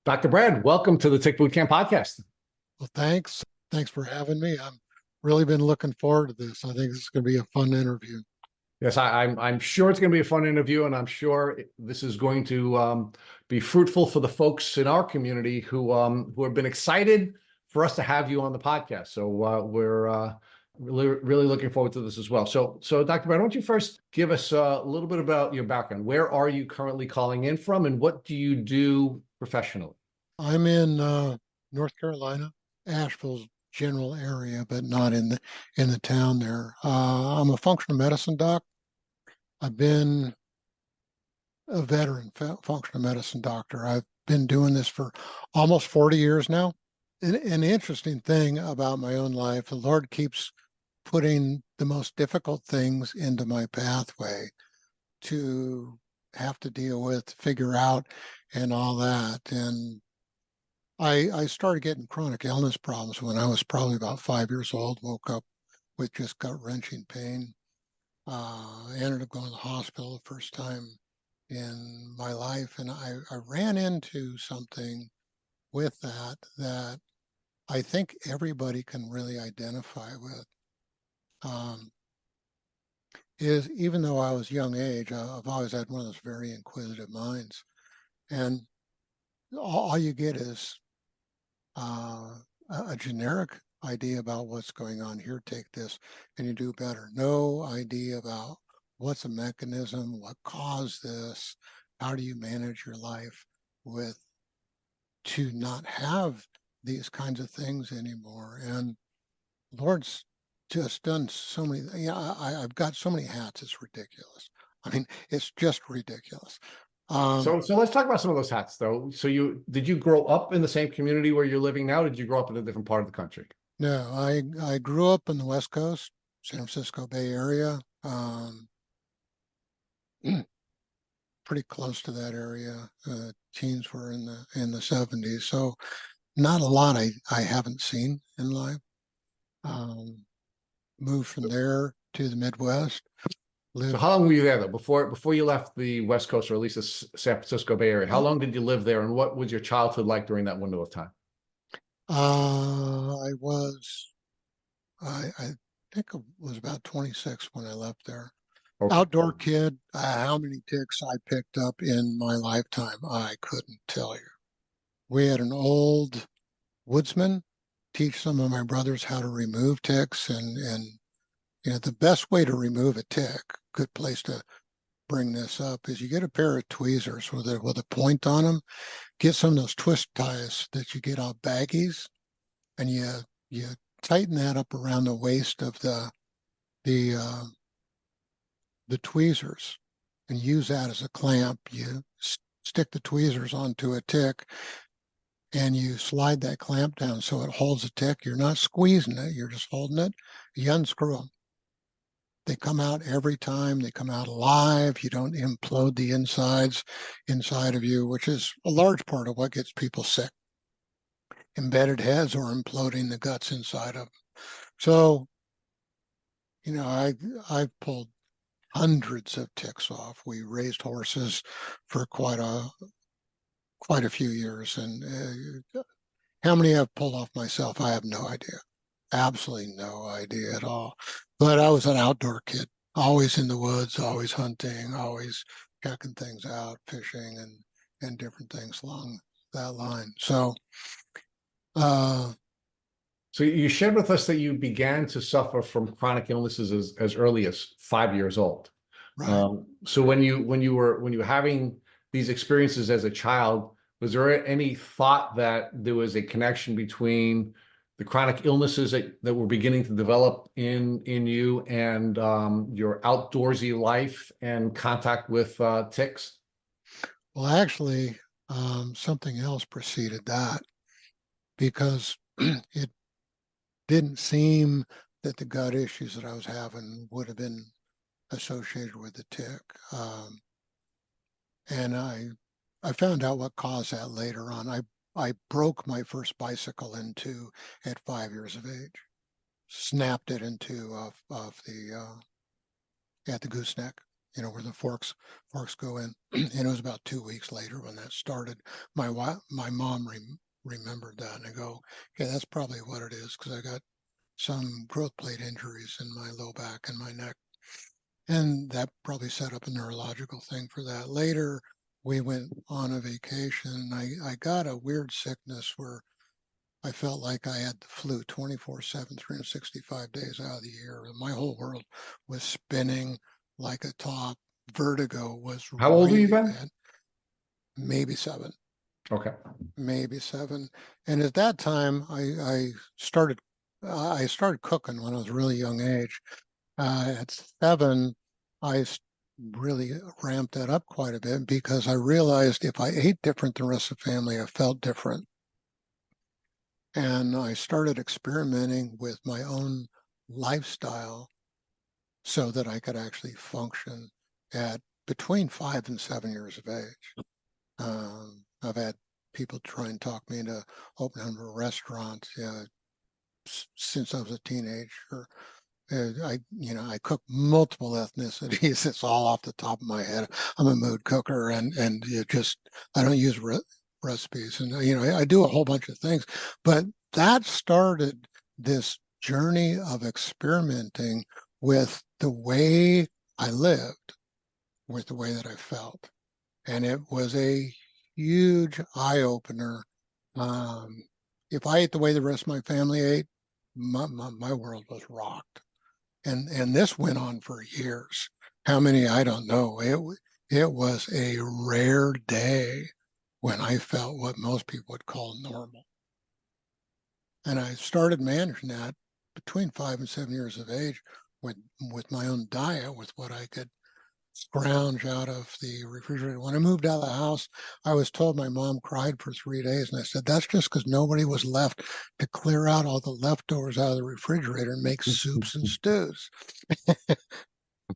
Dr. Brad, welcome to the Tick Boot Camp podcast. Well, thanks. Thanks for having me. I've really been looking forward to this. I think this is going to be a fun interview. Yes, I'm sure it's going to be a fun interview, and I'm sure this is going to be fruitful for the folks in our community who have been excited for us to have you on the podcast. So we're really looking forward to this as well. So Dr. Brad, why don't you first give us a little bit about your background? Where are you currently calling in from, and what do you do professionally? I'm in North Carolina, Asheville's general area, but not in the town there. I'm a functional medicine doc. I've been a veteran functional medicine doctor. I've been doing this for almost 40 years now. An interesting thing about my own life, the Lord keeps putting the most difficult things into my pathway to have to deal with, figure out, and all that. And I started getting chronic illness problems when I was probably about 5 years old, woke up with just gut-wrenching pain. I ended up going to the hospital the first time in my life, and I ran into something with that I think everybody can really identify with. Um, is even though I was young age, I've always had one of those very inquisitive minds, and all you get is a generic idea about what's going on here. Take this, and you do better. No idea about what's a mechanism, what caused this, how do you manage your life with to not have these kinds of things anymore. And Lord's just done so many. Yeah, I've got so many hats. It's ridiculous. I mean, it's just ridiculous. So let's talk about some of those hats, though. So did you grow up in the same community where you're living now? Or did you grow up in a different part of the country? No, I grew up in the West Coast, San Francisco Bay Area, pretty close to that area. Teens were in the 70s, so not a lot I haven't seen in life. Um, Moved from there to the Midwest. So Lived. how long were you there, though, before you left the West Coast, or at least the San Francisco Bay Area? How uh, long did you live there, and what was your childhood like during that window of time? I was I think I was about 26 when I left there. Okay. Outdoor kid. How many ticks I picked up in my lifetime, I couldn't tell you. We had an old woodsman teach some of my brothers how to remove ticks, and the best way to remove a tick, good place to bring this up, is you get a pair of tweezers with a point on them. Get some of those twist ties that you get out baggies, and you tighten that up around the waist of the uh, the tweezers and use that as a clamp. You stick the tweezers onto a tick and you slide that clamp down so it holds the tick. You're not squeezing it, you're just holding it. You unscrew them. They come out every time. They come out alive. You don't implode the insides inside of you, which is a large part of what gets people sick. Embedded heads or imploding the guts inside of them. So, I've pulled hundreds of ticks off. We raised horses for quite a few years, and how many I've pulled off myself, I have no idea. Absolutely no idea at all. But I was an outdoor kid, always in the woods, always hunting, always checking things out, fishing, and different things along that line. So, uh, So you shared with us that you began to suffer from chronic illnesses as early as 5 years old. right. So when you were having these experiences as a child, was there any thought that there was a connection between the chronic illnesses that were beginning to develop in you and your outdoorsy life and contact with ticks? Well, actually, something else preceded that because it didn't seem that the gut issues that I was having would have been associated with the tick. And I found out what caused that later on. I broke my first bicycle in two at 5 years of age, snapped it into off the at the gooseneck, where the forks go in. And it was about 2 weeks later when that started. My mom remembered that, and I go, okay, that's probably what it is, because I got some growth plate injuries in my low back and my neck. And that probably set up a neurological thing for that. Later, we went on a vacation, and I got a weird sickness where I felt like I had the flu 24/7, 365 days out of the year. My whole world was spinning like a top. Vertigo was How old are you really then? bad. Maybe 7, Okay. maybe 7. And at that time, I started cooking when I was a really young age. At 7, I really ramped that up quite a bit, because I realized if I ate different than the rest of the family, I felt different. And I started experimenting with my own lifestyle so that I could actually function at between 5 and 7 years of age. I've had people try and talk me into opening a restaurant since I was a teenager. I cook multiple ethnicities. It's all off the top of my head. I'm a mood cooker, and I don't use recipes, and I do a whole bunch of things. But that started this journey of experimenting with the way I lived, with the way that I felt, and it was a huge eye opener. Um, if I ate the way the rest of my family ate, my world was rocked. And this went on for years. How many, I don't know. It was a rare day when I felt what most people would call normal. And I started managing that between 5 and 7 years of age with my own diet, with what I could scrounge out of the refrigerator. When I moved out of the house, I was told my mom cried for 3 days, and I said, that's just because nobody was left to clear out all the leftovers out of the refrigerator and make soups and stews.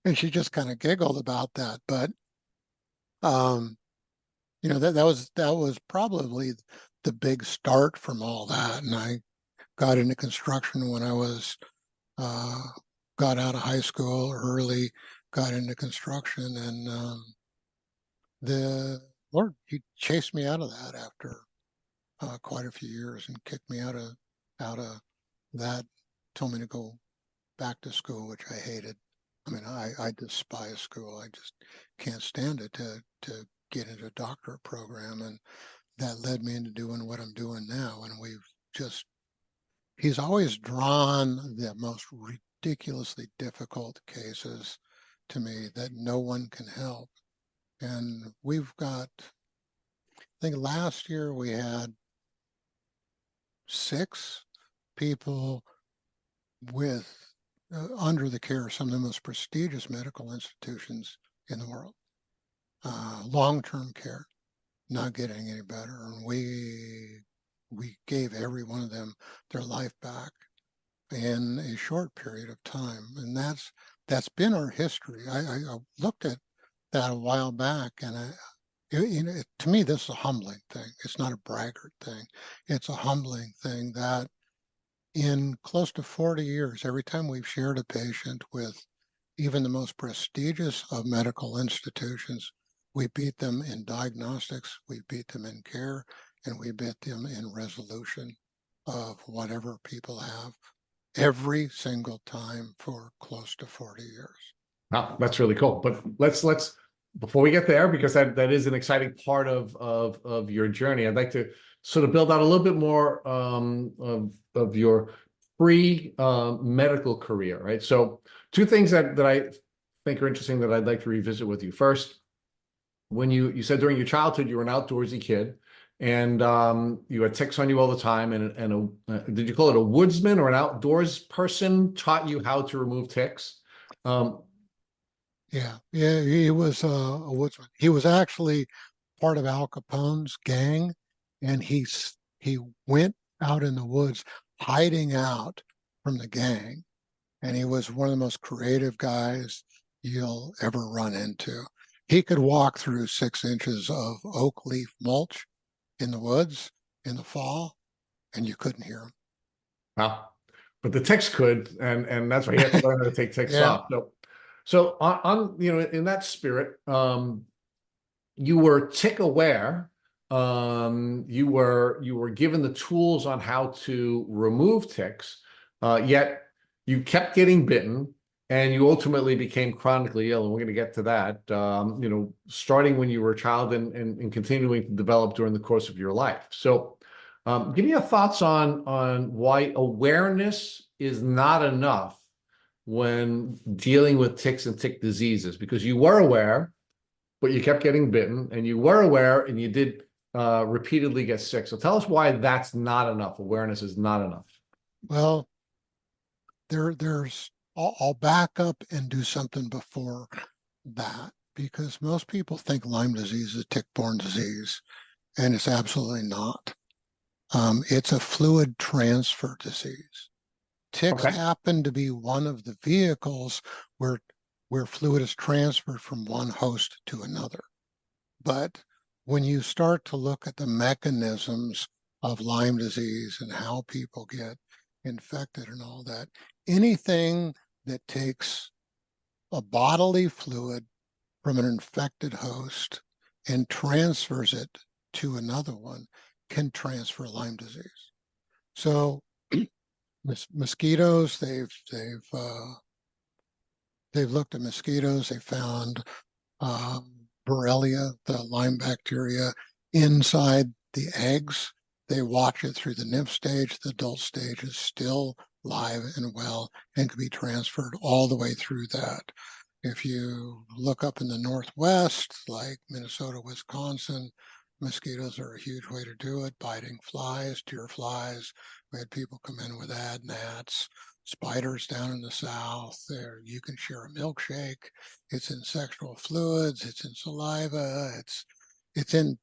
And she just kind of giggled about that. But um, that was probably the big start from all that. And I got into construction when I was uh, got out of high school early, got into construction, and the Lord, he chased me out of that after quite a few years, and kicked me out of that. Told me to go back to school, which I hated. I mean, I despise school. I just can't stand it, to get into a doctorate program, and that led me into doing what I'm doing now. And just he's always drawn the most ridiculously difficult cases to me that no one can help. And we've got, I think last year we had 6 people with under the care of some of the most prestigious medical institutions in the world, long-term care, not getting any better. And we gave every one of them their life back in a short period of time, and that's been our history. I looked at that a while back, and to me, this is a humbling thing. It's not a braggart thing. It's a humbling thing that in close to 40 years, every time we've shared a patient with even the most prestigious of medical institutions, we beat them in diagnostics, we beat them in care, and we beat them in resolution of whatever people have every single time for close to 40 years. Wow, that's really cool. But let's before we get there, because that is an exciting part of your journey, I'd like to sort of build out a little bit more of your pre medical career, right? So 2 things that I think are interesting that I'd like to revisit with you. First, when you said during your childhood you were an outdoorsy kid, and you had ticks on you all the time, and did you call it a woodsman or an outdoors person taught you how to remove ticks? Um, Yeah, he was a woodsman. He was actually part of Al Capone's gang, and he went out in the woods hiding out from the gang, and he was one of the most creative guys you'll ever run into. He could walk through 6 inches of oak leaf mulch in the woods in the fall, and you couldn't hear Wow. But the ticks could, and that's why he had to him. learn how to take ticks Yeah, off. So So in that spirit, you were tick aware. You were given the tools on how to remove ticks, yet you kept getting bitten, and you ultimately became chronically ill. And we're going to get to that. Starting when you were a child and continuing to develop during the course of your life. So, give me your thoughts on why awareness is not enough when dealing with ticks and tick diseases, because you were aware, but you kept getting bitten, and you were aware, and you did repeatedly get sick. So tell us why that's not enough. Awareness is not enough. Well, I'll back up and do something before that because most people think Lyme disease is a tick-borne disease, and it's absolutely not. It's a fluid transfer disease. Ticks Okay. happen to be one of the vehicles where fluid is transferred from one host to another. But when you start to look at the mechanisms of Lyme disease and how people get infected and all that, anything that takes a bodily fluid from an infected host and transfers it to another one can transfer Lyme disease. So mosquitoes, they've looked at mosquitoes. They found Borrelia, the Lyme bacteria, inside the eggs. They watch it through the nymph stage. The adult stage is still live and well and can be transferred all the way through that. If you look up in the Northwest, like Minnesota, Wisconsin, mosquitoes are a huge way to do it. Biting flies, deer flies. We had people come in with ad gnats. Spiders down in the South. There, you can share a milkshake. It's in sexual fluids. It's in saliva. It's in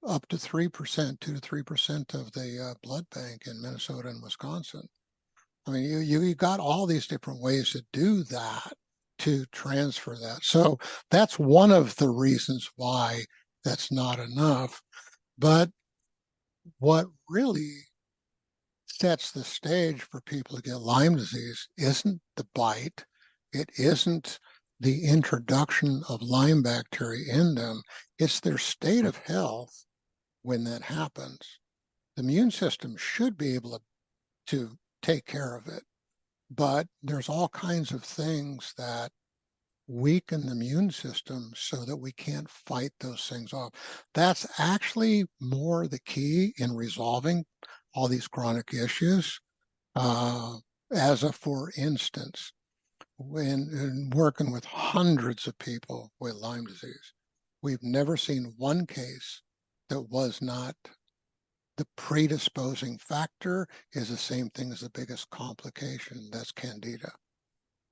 up to 3%, 2 to 3% of the blood bank in Minnesota and Wisconsin. I mean, you got all these different ways to do that, to transfer that. So that's one of the reasons why that's not enough. But what really sets the stage for people to get Lyme disease isn't the bite. It isn't the introduction of Lyme bacteria in them. It's their state of health when that happens. The immune system should be able to take care of it, but there's all kinds of things that weaken the immune system so that we can't fight those things off. That's actually more the key in resolving all these chronic issues. As a for instance, when in working with hundreds of people with Lyme disease, we've never seen one case that was not the predisposing factor is the same thing as the biggest complication. That's Candida.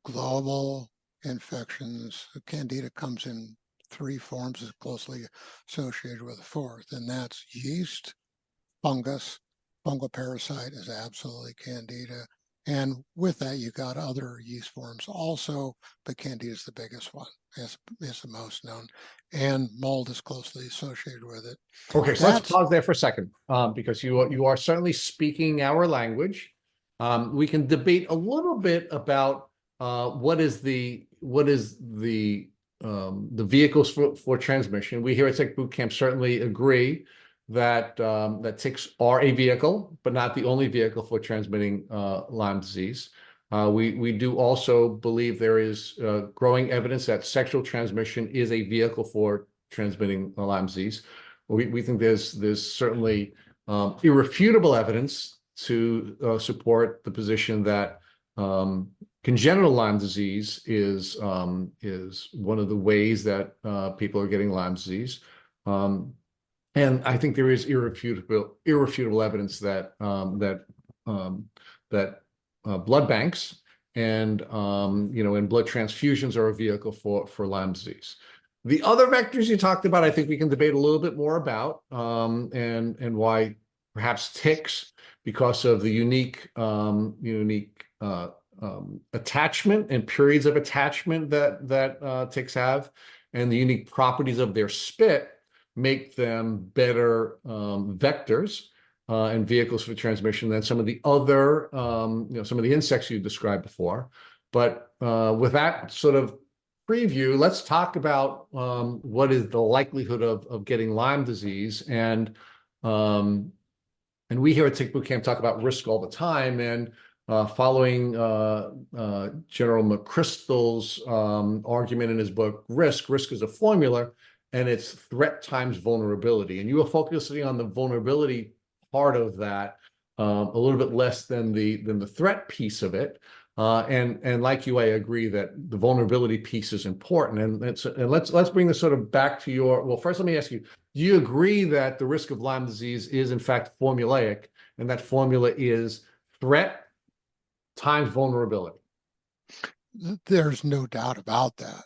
Global infections. Candida comes in 3 forms, is closely associated with a 4th, and that's yeast, fungus. Fungal parasite is absolutely Candida. And with that, you got other yeast forms also, but Candida is the biggest one, is the most known. And mold is closely associated with it. Okay, so let's That's pause there for a second, because you are certainly speaking our language. We can debate a little bit about the vehicles for transmission. We here at Tick Boot Camp certainly agree that that ticks are a vehicle, but not the only vehicle for transmitting Lyme disease. We do also believe there is growing evidence that sexual transmission is a vehicle for transmitting Lyme disease. We think there's certainly irrefutable evidence to support the position that congenital Lyme disease is one of the ways that people are getting Lyme disease. And I think there is irrefutable evidence that blood banks and and blood transfusions are a vehicle for Lyme disease. The other vectors you talked about, I think we can debate a little bit more about, and why perhaps ticks, because of the unique attachment and periods of attachment that ticks have, and the unique properties of their spit make them better vectors and vehicles for transmission than some of the other some of the insects you described before. But with that sort of preview, let's talk about what is the likelihood of getting Lyme disease. Um, and we here at Tick Boot Camp talk about risk all the time. And following General McChrystal's argument in his book, Risk is a formula, and it's threat times vulnerability. And you were focusing on the vulnerability part of that, a little bit less than the threat piece of it. And like you, I agree that the vulnerability piece is important. And let's bring this sort of back to your, well, first let me ask you, do you agree that the risk of Lyme disease is in fact formulaic, and that formula is threat times vulnerability? There's no doubt about that.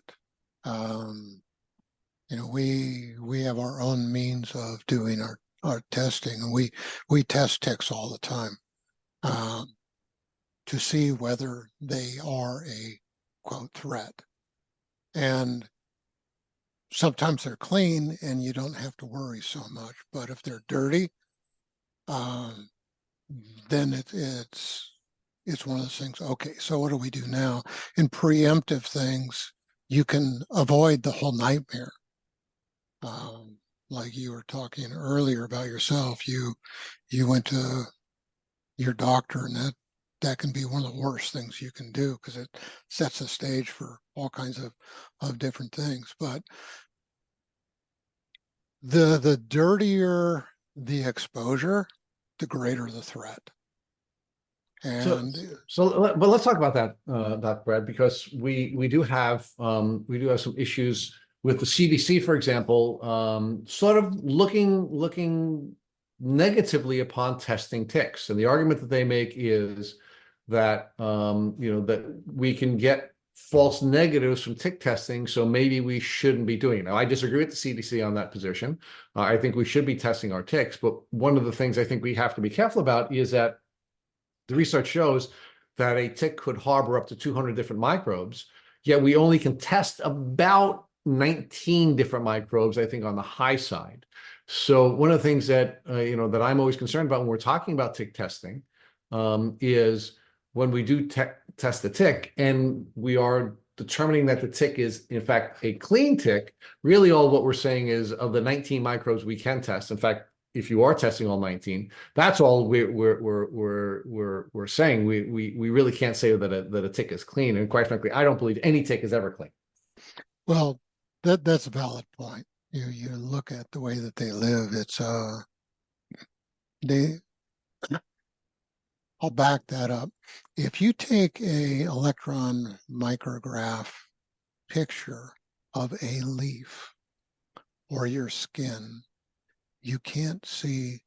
Um, we have our own means of doing our testing, and we test ticks all the time to see whether they are a quote threat. And sometimes they're clean and you don't have to worry so much. But if they're dirty, then it's one of those things. Okay, so what do we do now? In preemptive things, you can avoid the whole nightmare. Like you were talking earlier about yourself, you went to your doctor, and that can be one of the worst things you can do because it sets the stage for all kinds of different things. But the dirtier the exposure, the greater the threat. And But let's talk about that, Dr. Brad, because we do have some issues with the CDC, for example, sort of looking negatively upon testing ticks. And the argument that they make is that that we can get false negatives from tick testing, so maybe we shouldn't be doing it. Now, I disagree with the CDC on that position. I think we should be testing our ticks, but one of the things I think we have to be careful about is that the research shows that a tick could harbor up to 200 different microbes, yet we only can test about 19 different microbes, I think, on the high side. So one of the things that that I'm always concerned about when we're talking about tick testing is when we do test the tick and we are determining that the tick is in fact a clean tick, really all what we're saying is of the 19 microbes we can test. In fact, if you are testing all 19, that's all we're saying. We really can't say that a tick is clean. And quite frankly, I don't believe any tick is ever clean. well, that's a valid point. You look at the way that they live. It's they. I'll back that up. If you take a electron micrograph picture of a leaf or your skin, you can't see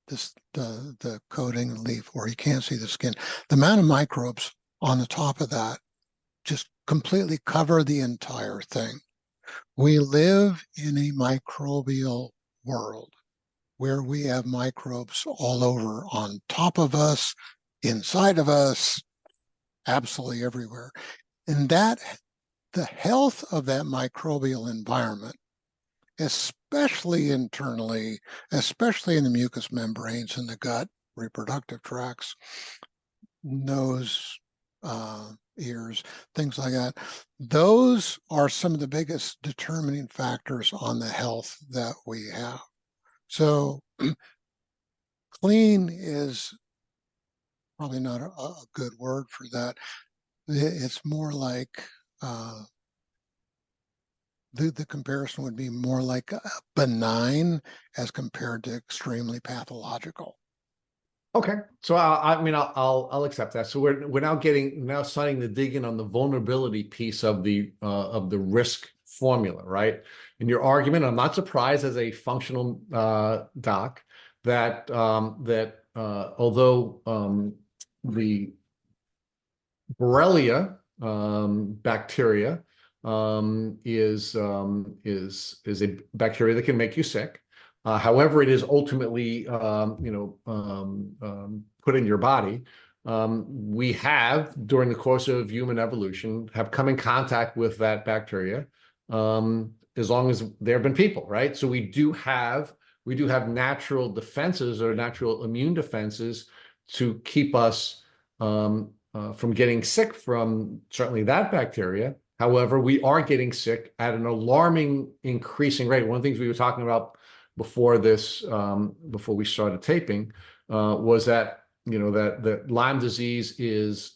the coating of the leaf, or you can't see the skin. The amount of microbes on the top of that just completely cover the entire thing. We live in a microbial world where we have microbes all over, on top of us, inside of us, absolutely everywhere. And that the health of that microbial environment, especially internally, especially in the mucous membranes in the gut, reproductive tracts, nose, ears, things like that. Those are some of the biggest determining factors on the health that we have. So clean is probably not a good word for that. It's more like the comparison would be more like benign as compared to extremely pathological. Okay, so I'll accept that. So we're now starting to dig in on the vulnerability piece of the risk formula, right? In your argument, I'm not surprised as a functional doc that although the Borrelia bacteria is a bacteria that can make you sick. However, it is ultimately put in your body. We have, during the course of human evolution, have come in contact with that bacteria as long as there have been people, right? So we do have natural defenses or natural immune defenses to keep us from getting sick from certainly that bacteria. However, we are getting sick at an alarming increasing rate. One of the things we were talking about before this, before we started taping, was that that Lyme disease is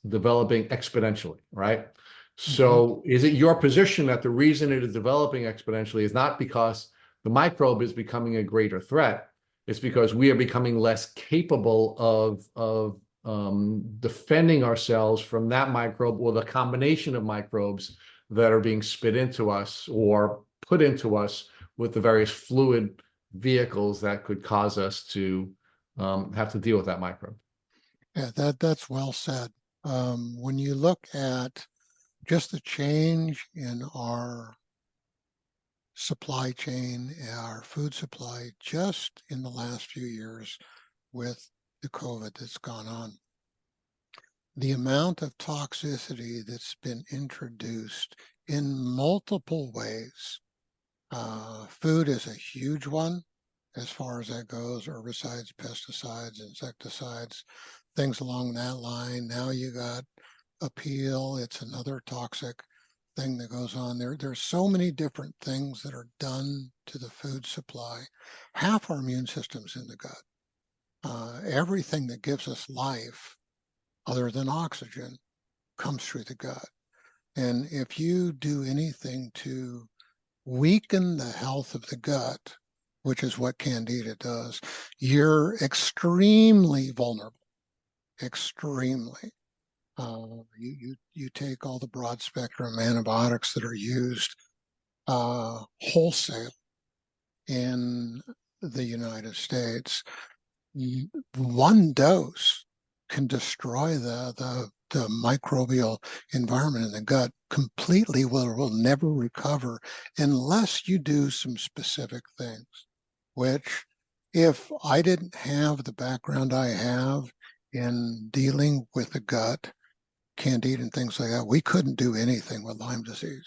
developing exponentially, right? Mhm. So, is it your position that the reason it is developing exponentially is not because the microbe is becoming a greater threat? It's because we are becoming less capable of defending ourselves from that microbe or the combination of microbes that are being spit into us or put into us with the various fluid vehicles that could cause us to have to deal with that microbe. Yeah, that's well said. When you look at just the change in our supply chain, our food supply, just in the last few years with the COVID that's gone on, the amount of toxicity that's been introduced in multiple ways. Food is a huge one as far as that goes, herbicides, pesticides, insecticides, things along that line. Now you got appeal, it's another toxic thing that goes on there. There's so many different things that are done to the food supply. Half our immune system's in the gut. Everything that gives us life, other than oxygen, comes through the gut. And if you do anything to weaken the health of the gut, which is what Candida does, you're extremely vulnerable, extremely. You take all the broad spectrum antibiotics that are used wholesale in the United States. One dose can destroy the microbial environment in the gut completely. Will never recover unless you do some specific things, which if I didn't have the background I have in dealing with the gut, Candida and things like that, we couldn't do anything with Lyme disease.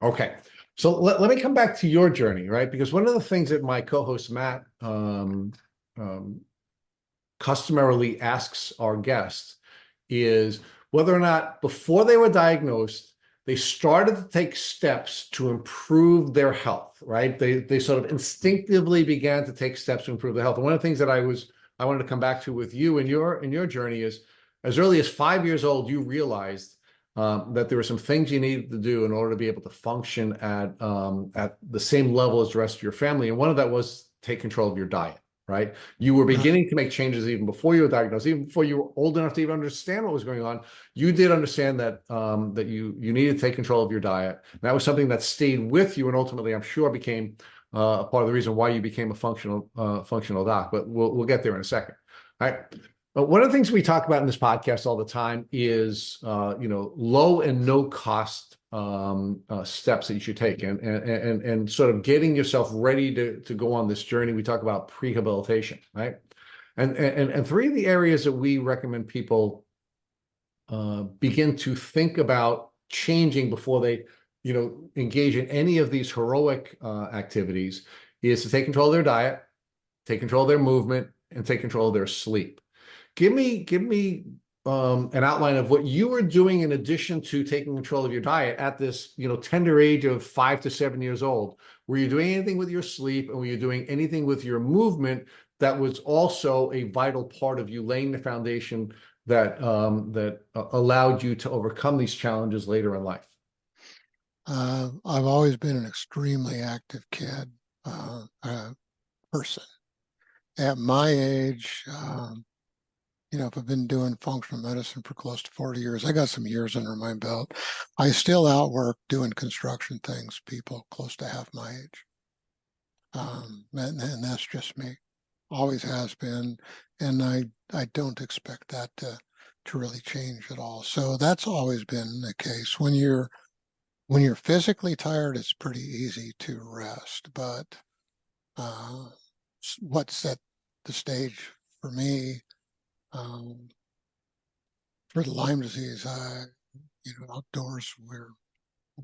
Okay. So let me come back to your journey, right? Because one of the things that my co-host Matt um, customarily asks our guests is whether or not before they were diagnosed, they started to take steps to improve their health, right? They sort of instinctively began to take steps to improve their health. And one of the things that I wanted to come back to with you in your journey is as early as 5 years old, you realized that there were some things you needed to do in order to be able to function at the same level as the rest of your family. And one of that was take control of your diet, right? You were Right. beginning to make changes even before you were diagnosed, even before you were old enough to even understand what was going on. You did understand that that you needed to take control of your diet. And that was something that stayed with you, and ultimately, I'm sure, became a part of the reason why you became a functional doc. But we'll get there in a second. All right. But one of the things we talk about in this podcast all the time is low and no cost steps that you should take, and sort of getting yourself ready to go on this journey. We talk about prehabilitation, right? And three of the areas that we recommend people begin to think about changing before they engage in any of these heroic activities is to take control of their diet, take control of their movement, and take control of their sleep. Give me an outline of what you were doing in addition to taking control of your diet at this, tender age of 5 to 7 years old. Were you doing anything with your sleep, and were you doing anything with your movement that was also a vital part of you laying the foundation that allowed you to overcome these challenges later in life? I've always been an extremely active kid, person. At my age, if I've been doing functional medicine for close to 40 years, I got some years under my belt. I still outwork doing construction things, people close to half my age. And that's just me. Always has been. And I don't expect that to really change at all. So that's always been the case. When you're physically tired, it's pretty easy to rest. But uh, what set the stage for me, um, for the Lyme disease, outdoors, we're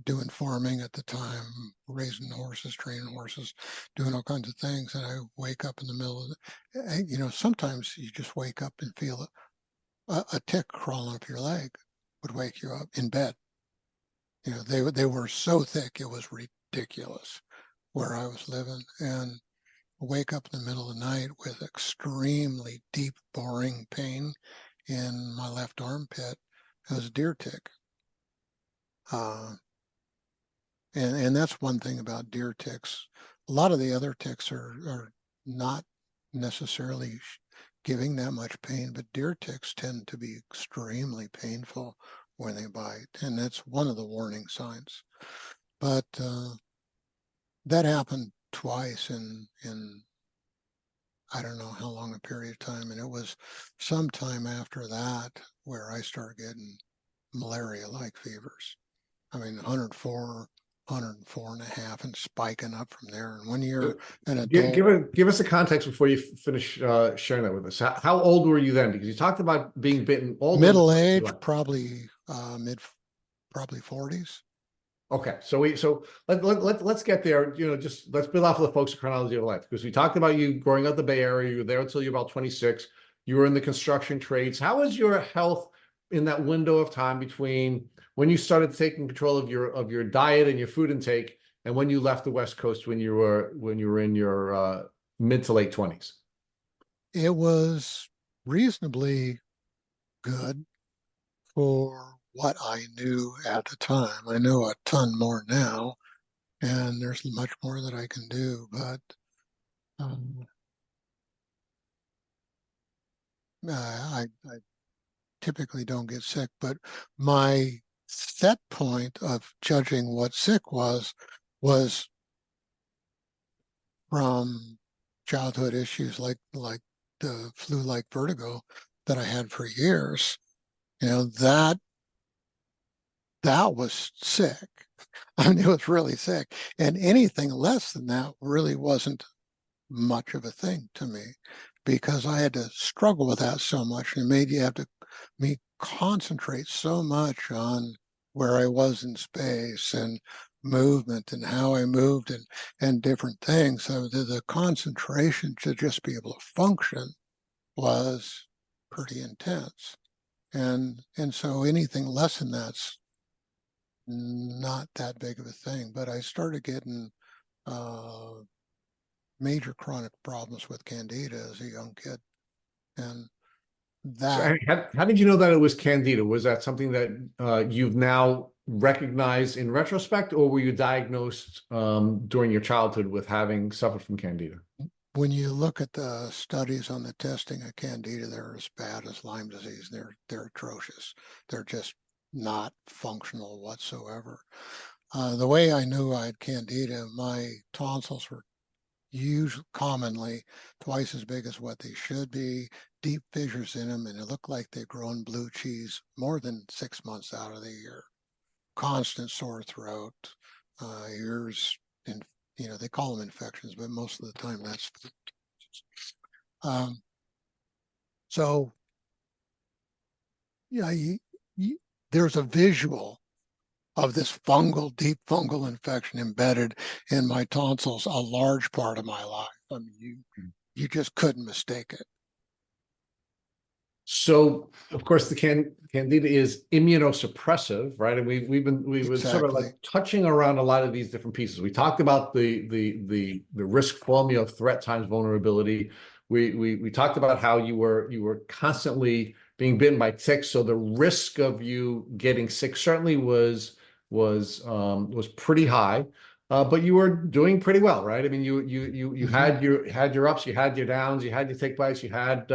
doing farming at the time, raising horses, training horses, doing all kinds of things. And I wake up in the middle of sometimes you just wake up and feel a tick crawling up your leg would wake you up in bed. They were so thick it was ridiculous where I was living, and wake up in the middle of the night with extremely deep boring pain in my left armpit. It was a deer tick. Uh, and that's one thing about deer ticks. A lot of the other ticks are not necessarily giving that much pain, but deer ticks tend to be extremely painful when they bite, and that's one of the warning signs. But that happened twice in I don't know how long a period of time, and it was sometime after that where I started getting malaria-like fevers. I mean, 104, 104 and a half, and spiking up from there. And when So you're an give, adult, give us a context before you finish sharing that with us. How old were you then? Because you talked about being bitten older than middle age, what? probably probably 40s. Okay, so let's get there. Just let's build off of the folks' chronology of life, because we talked about you growing up the Bay Area. You were there until you're about 26. You were in the construction trades. How was your health in that window of time between when you started taking control of your diet and your food intake, and when you left the West Coast when you were in your mid to late 20s? It was reasonably good for what I knew at the time. I know a ton more now, and there's much more that I can do, but um, I typically don't get sick. But my set point of judging what sick was from childhood issues like the flu-like vertigo that I had for years. That was sick. I mean, it was really sick. And anything less than that really wasn't much of a thing to me because I had to struggle with that so much, and it made you have to me concentrate so much on where I was in space and movement and how I moved and different things. So the concentration to just be able to function was pretty intense. And so anything less than that's not that big of a thing. But I started getting uh, major chronic problems with candida as a young kid, and So that how did you know that it was Candida? Was that something that you've now recognized in retrospect, or were you diagnosed during your childhood with having suffered from Candida? when you look at the studies on the testing of candida, they're as bad as Lyme disease. They're atrocious. They're just not functional whatsoever. The way I knew I had candida, my tonsils were usually commonly twice as big as what they should be, deep fissures in them, and it looked like they'd grown blue cheese more than 6 months out of the year. Constant sore throat, ears, and they call them infections, but most of the time that's um, so. Yeah, there's a visual of this deep fungal infection embedded in my tonsils a large part of my life. I mean, you just couldn't mistake it. So, of course, the Candida is immunosuppressive, right? And we've been sort of like Exactly. touching around a lot of these different pieces. We talked about the risk formula of threat times vulnerability. We talked about how you were constantly being bitten by ticks, so the risk of you getting sick certainly was pretty high. But you were doing pretty well, right? I mean, you Hmm. had your ups, you had your downs, you had your tick bites, you had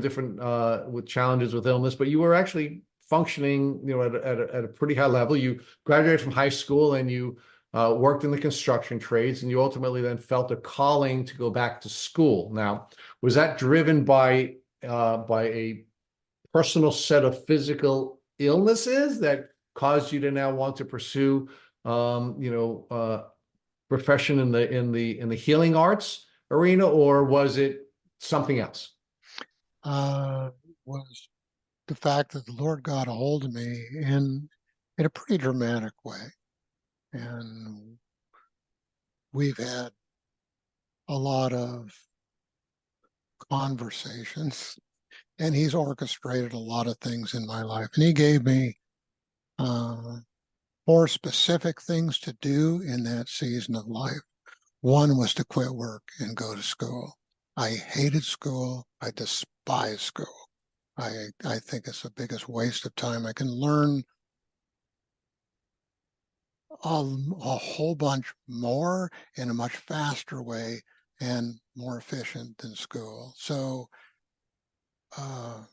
different with challenges with illness, but you were actually functioning, at a pretty high level. You graduated from high school and you worked in the construction trades, and you ultimately then felt a calling to go back to school. Now, was that driven by a personal set of physical illnesses that caused you to now want to pursue, profession in the healing arts arena, or was it something else? Was the fact that the Lord got a hold of me in a pretty dramatic way, and we've had a lot of conversations and he's orchestrated a lot of things in my life. And he gave me uh, 4 specific things to do in that season of life. One was to quit work and go to school. I hated school. I despise school. I think it's the biggest waste of time. I can learn a whole bunch more in a much faster way and more efficient than school. So uh,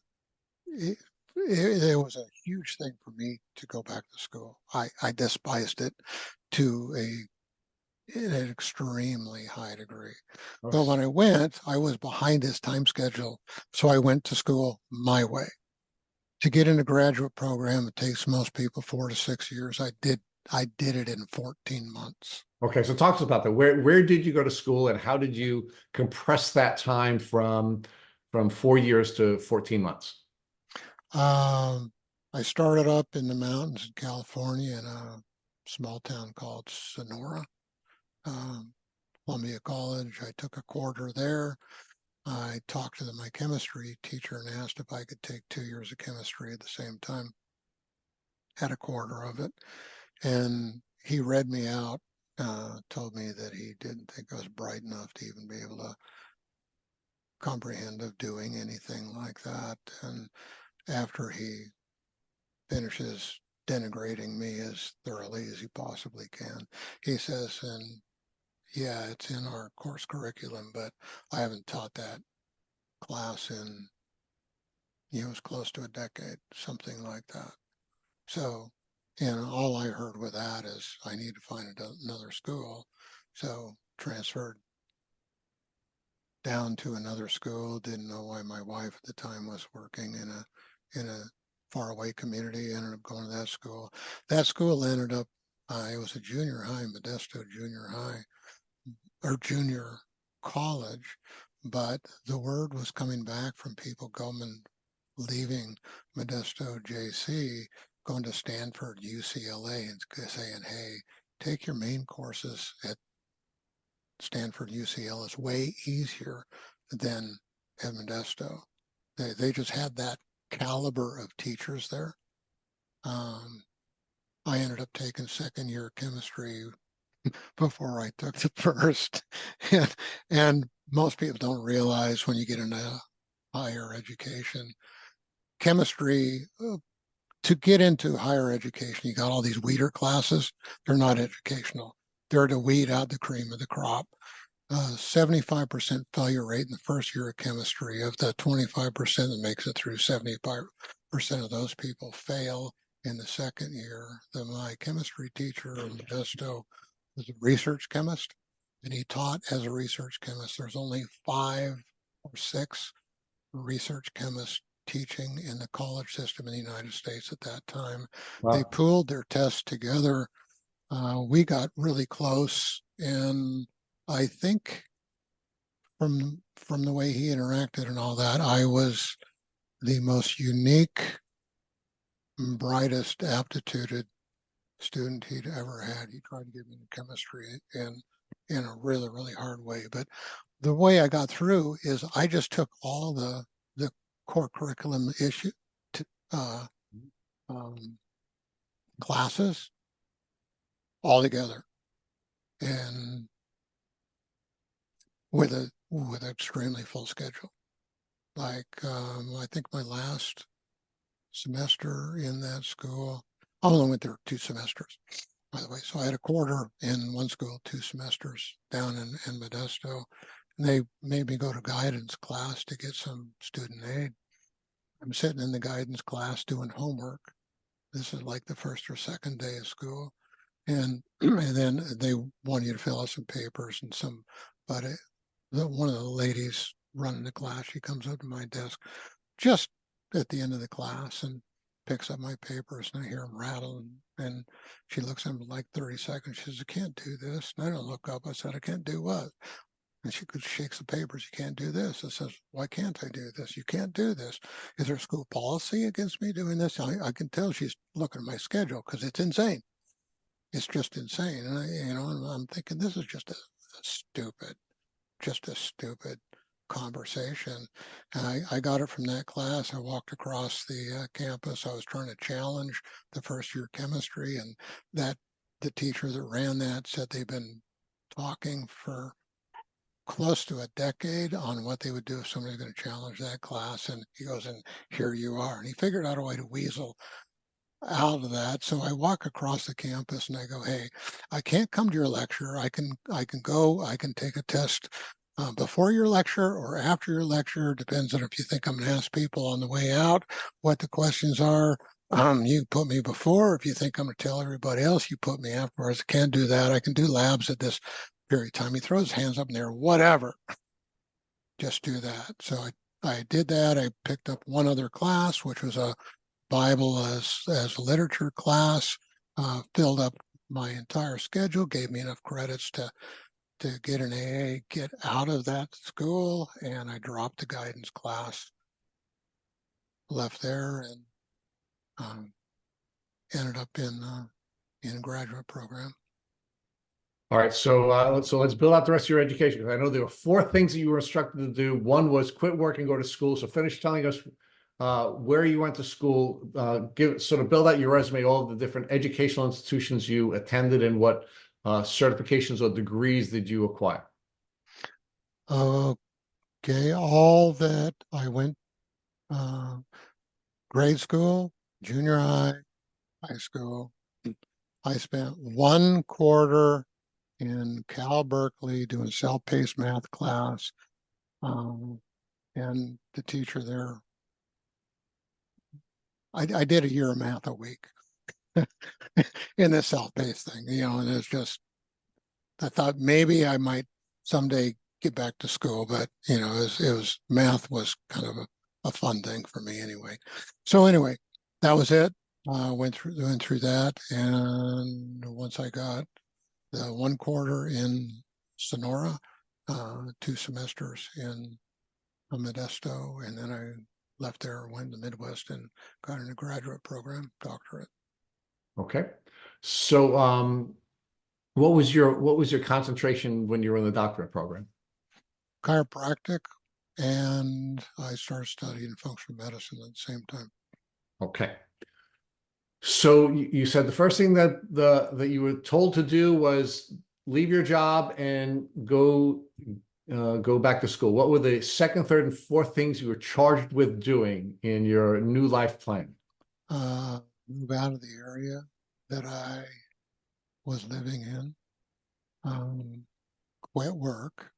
it, it was a huge thing for me to go back to school. I despised it to an extremely high degree. But when I went, I was behind his time schedule. So I went to school my way. To get in a graduate program, it takes most people 4 to 6 years. I did it in 14 months. Okay, so talk to us about that. Where did you go to school, and how did you compress that time from 4 years to 14 months? Um, I started up in the mountains in California in a small town called Sonora, um, Columbia College. I took a quarter there. I talked to my chemistry teacher and asked if I could take 2 years of chemistry at the same time. Had a quarter of it, and he read me out. Told me that he didn't think I was bright enough to even be able to comprehend of doing anything like that. And after he finishes denigrating me as thoroughly as he possibly can, he says, and yeah, it's in our course curriculum, but I haven't taught that class in, it was close to a decade, something like that. So, and all I heard with that is I need to find another school. So transferred down to another school. Didn't know why my wife at the time was working in a faraway community. Ended up going to that school. That school ended up. It was a junior high, Modesto Junior High or junior college, but the word was coming back from people going leaving Modesto JC, going to Stanford, UCLA, and saying, "Hey, take your main courses at Stanford, UCL is way easier than at Modesto." They just had that caliber of teachers there. Um, I ended up taking second year chemistry before I took the first. And most people don't realize when you get into higher education, chemistry, to get into higher education, you got all these weeder classes. They're not educational. They're to weed out the cream of the crop. 75% failure rate in the first year of chemistry. Of the 25% that makes it through, 75% of those people fail in the second year. My chemistry teacher in Modesto was a research chemist, and he taught as a research chemist. There's only 5 or 6 research chemists teaching in the college system in the United States at that time. They Wow. pooled their tests together. We got really close, and I think from the way he interacted and all that, I was the most unique, brightest, aptituded student he'd ever had. He tried to get me into chemistry in a really, really hard way. But the way I got through is I just took all the core curriculum to, uh, um, classes all together, and with an extremely full schedule. Like I think my last semester in that school, I only went there 2 semesters, by the way. So I had a quarter in one school, 2 semesters down in Modesto. And they made me go to guidance class to get some student aid. I'm sitting in the guidance class doing homework. This is like the first or second day of school. And, and then they want you to fill out some papers and some, but one of the ladies running the class, she comes up to my desk just at the end of the class and picks up my papers, and I hear them rattle, and she looks at them like 30 seconds. She says, "I can't do this." And I don't look up. I said, "I can't do what?" And she shakes the papers. "You can't do this." I says, "Why can't I do this? You can't do this. Is there school policy against me doing this?" I can tell she's looking at my schedule because it's insane. It's just insane. And I'm thinking this is just a stupid, just a stupid. conversation. And I got it from that class. I walked across the campus. I was trying to challenge the first year chemistry, and that the teacher that ran that said they've been talking for close to a decade on what they would do if somebody's going to challenge that class. And he goes, and here you are. And he figured out a way to weasel out of that. So I walk across the campus and I go, hey, I can't come to your lecture. I can go, I can take a test before your lecture or after your lecture. Depends on if you think I'm going to ask people on the way out what the questions are. You put me before. If you think I'm going to tell everybody else, you put me afterwards. I can't do that. I can do labs at this period of time. He throws his hands up in there, whatever, just do that. So I did that. I picked up one other class, which was a Bible as a literature class, filled up my entire schedule, gave me enough credits to get an AA, get out of that school, and I dropped the guidance class, left there, and ended up in a graduate program. All right, so let's build out the rest of your education. I know there were 4 things that you were instructed to do. One was quit work and go to school. So finish telling us where you went to school. Build out your resume, all of the different educational institutions you attended, and what certifications or degrees did you acquire? Okay, all that I went grade school, junior high school. I spent 1 quarter in Cal Berkeley doing self-paced math class. And the teacher there, I did a year of math a week in this self-paced thing, and it's just, I thought maybe I might someday get back to school, but math was kind of a fun thing for me anyway. So anyway, that was it. Went through that, and once I got the 1 quarter in Sonora, 2 semesters in Modesto, and then I left there, went to the Midwest, and got in a graduate program, doctorate. Okay, so what was your concentration when you were in the doctorate program? Chiropractic, and I started studying functional medicine at the same time. Okay. So you said the first thing that you were told to do was leave your job and go back to school. What were the second, third, and fourth things you were charged with doing in your new life plan? Move out of the area that I was living in. Quit work,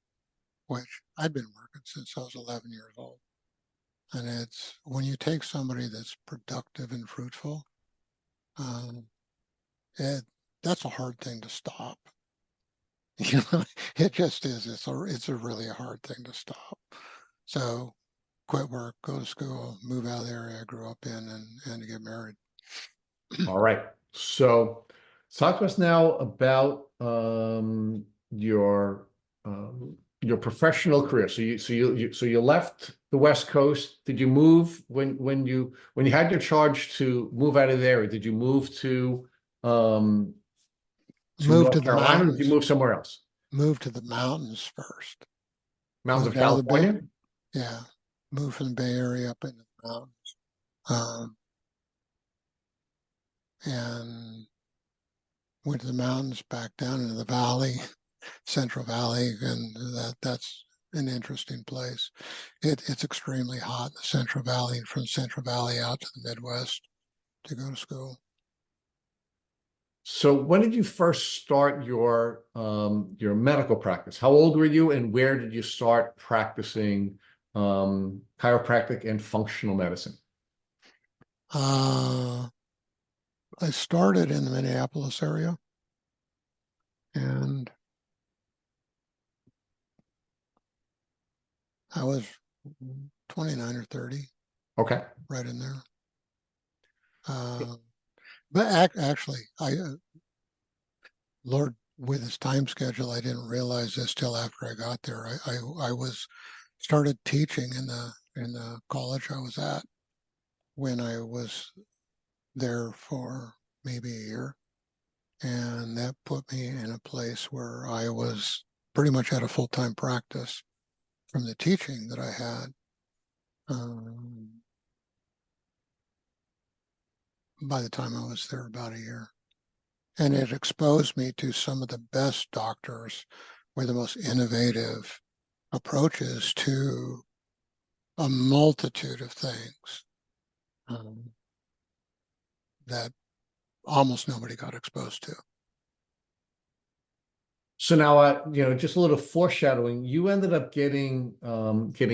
which I'd been working since I was 11 years old. And it's when you take somebody that's productive and fruitful, that's a hard thing to stop. It just is. It's a really hard thing to stop. So quit work, go to school, move out of the area I grew up in, and to get married. All right. So talk to us now about your professional career. So you left the West Coast. Did you move when you had your charge to move out of the area? Did you move to Move to North the Carolina, or did you mountains. move somewhere else? Move to the mountains first. Mountains of Moved out of the Bay. California? Yeah, moved from the Bay Area up into the mountains, and went to the mountains, back down into the valley, Central Valley, and that's an interesting place. It's extremely hot in the Central Valley, and from Central Valley out to the Midwest to go to school. So when did you first start your medical practice? How old were you, and where did you start practicing chiropractic and functional medicine? I started in the Minneapolis area, and I was 29 or 30, Okay. right in there. But actually, Lord, with his time schedule, I didn't realize this till after I got there. I was started teaching in the college I was at when I was there for maybe a year, and that put me in a place where I was pretty much at a full-time practice from the teaching that I had. By the time I was there about a year. And it exposed me to some of the best doctors with the most innovative approaches to a multitude of things um, that almost nobody got exposed to. So now, just a little foreshadowing. You ended up getting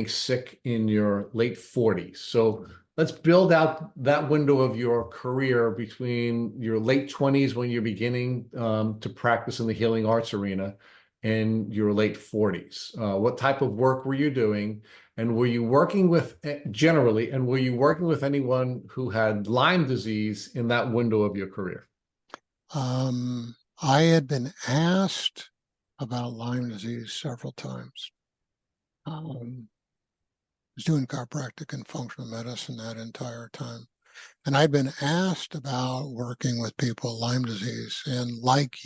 sick in your late 40s. So let's build out that window of your career between your late 20s when you're beginning to practice in the healing arts arena and your late 40s. What type of work were you doing? And were you working with generally, and were you working with anyone who had Lyme disease in that window of your career? I had been asked about Lyme disease several times. I was doing chiropractic and functional medicine that entire time. And I'd been asked about working with people with Lyme disease. And like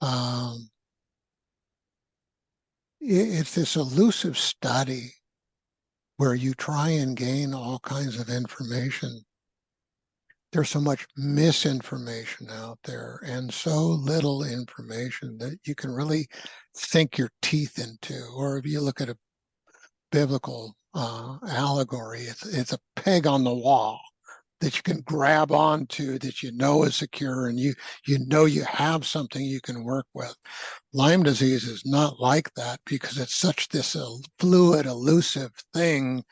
um, it's this elusive study where you try and gain all kinds of information. There's so much misinformation out there and so little information that you can really sink your teeth into. Or if you look at a biblical allegory, it's a peg on the wall that you can grab onto, that you know is secure, and you know you have something you can work with. Lyme disease is not like that because it's such this fluid, elusive thing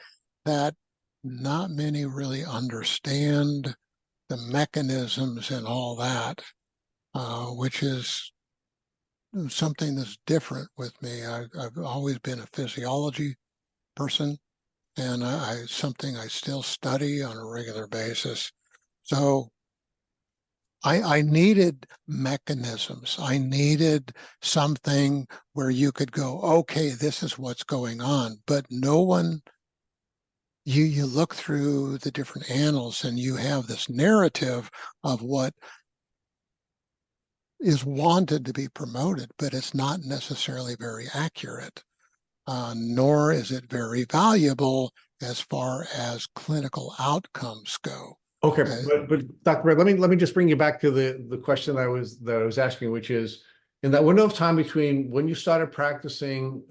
that not many really understand the mechanisms and all that, which is something that's different with me. I've always been a physiology person, and something I still study on a regular basis. So I needed mechanisms. I needed something where you could go, okay, this is what's going on. But no one, you look through the different annals and you have this narrative of what is wanted to be promoted, but it's not necessarily very accurate, nor is it very valuable as far as clinical outcomes go. Okay, Uh, but Dr. Brett, let me just bring you back to the question that I was asking, which is in that window of time between when you started practicing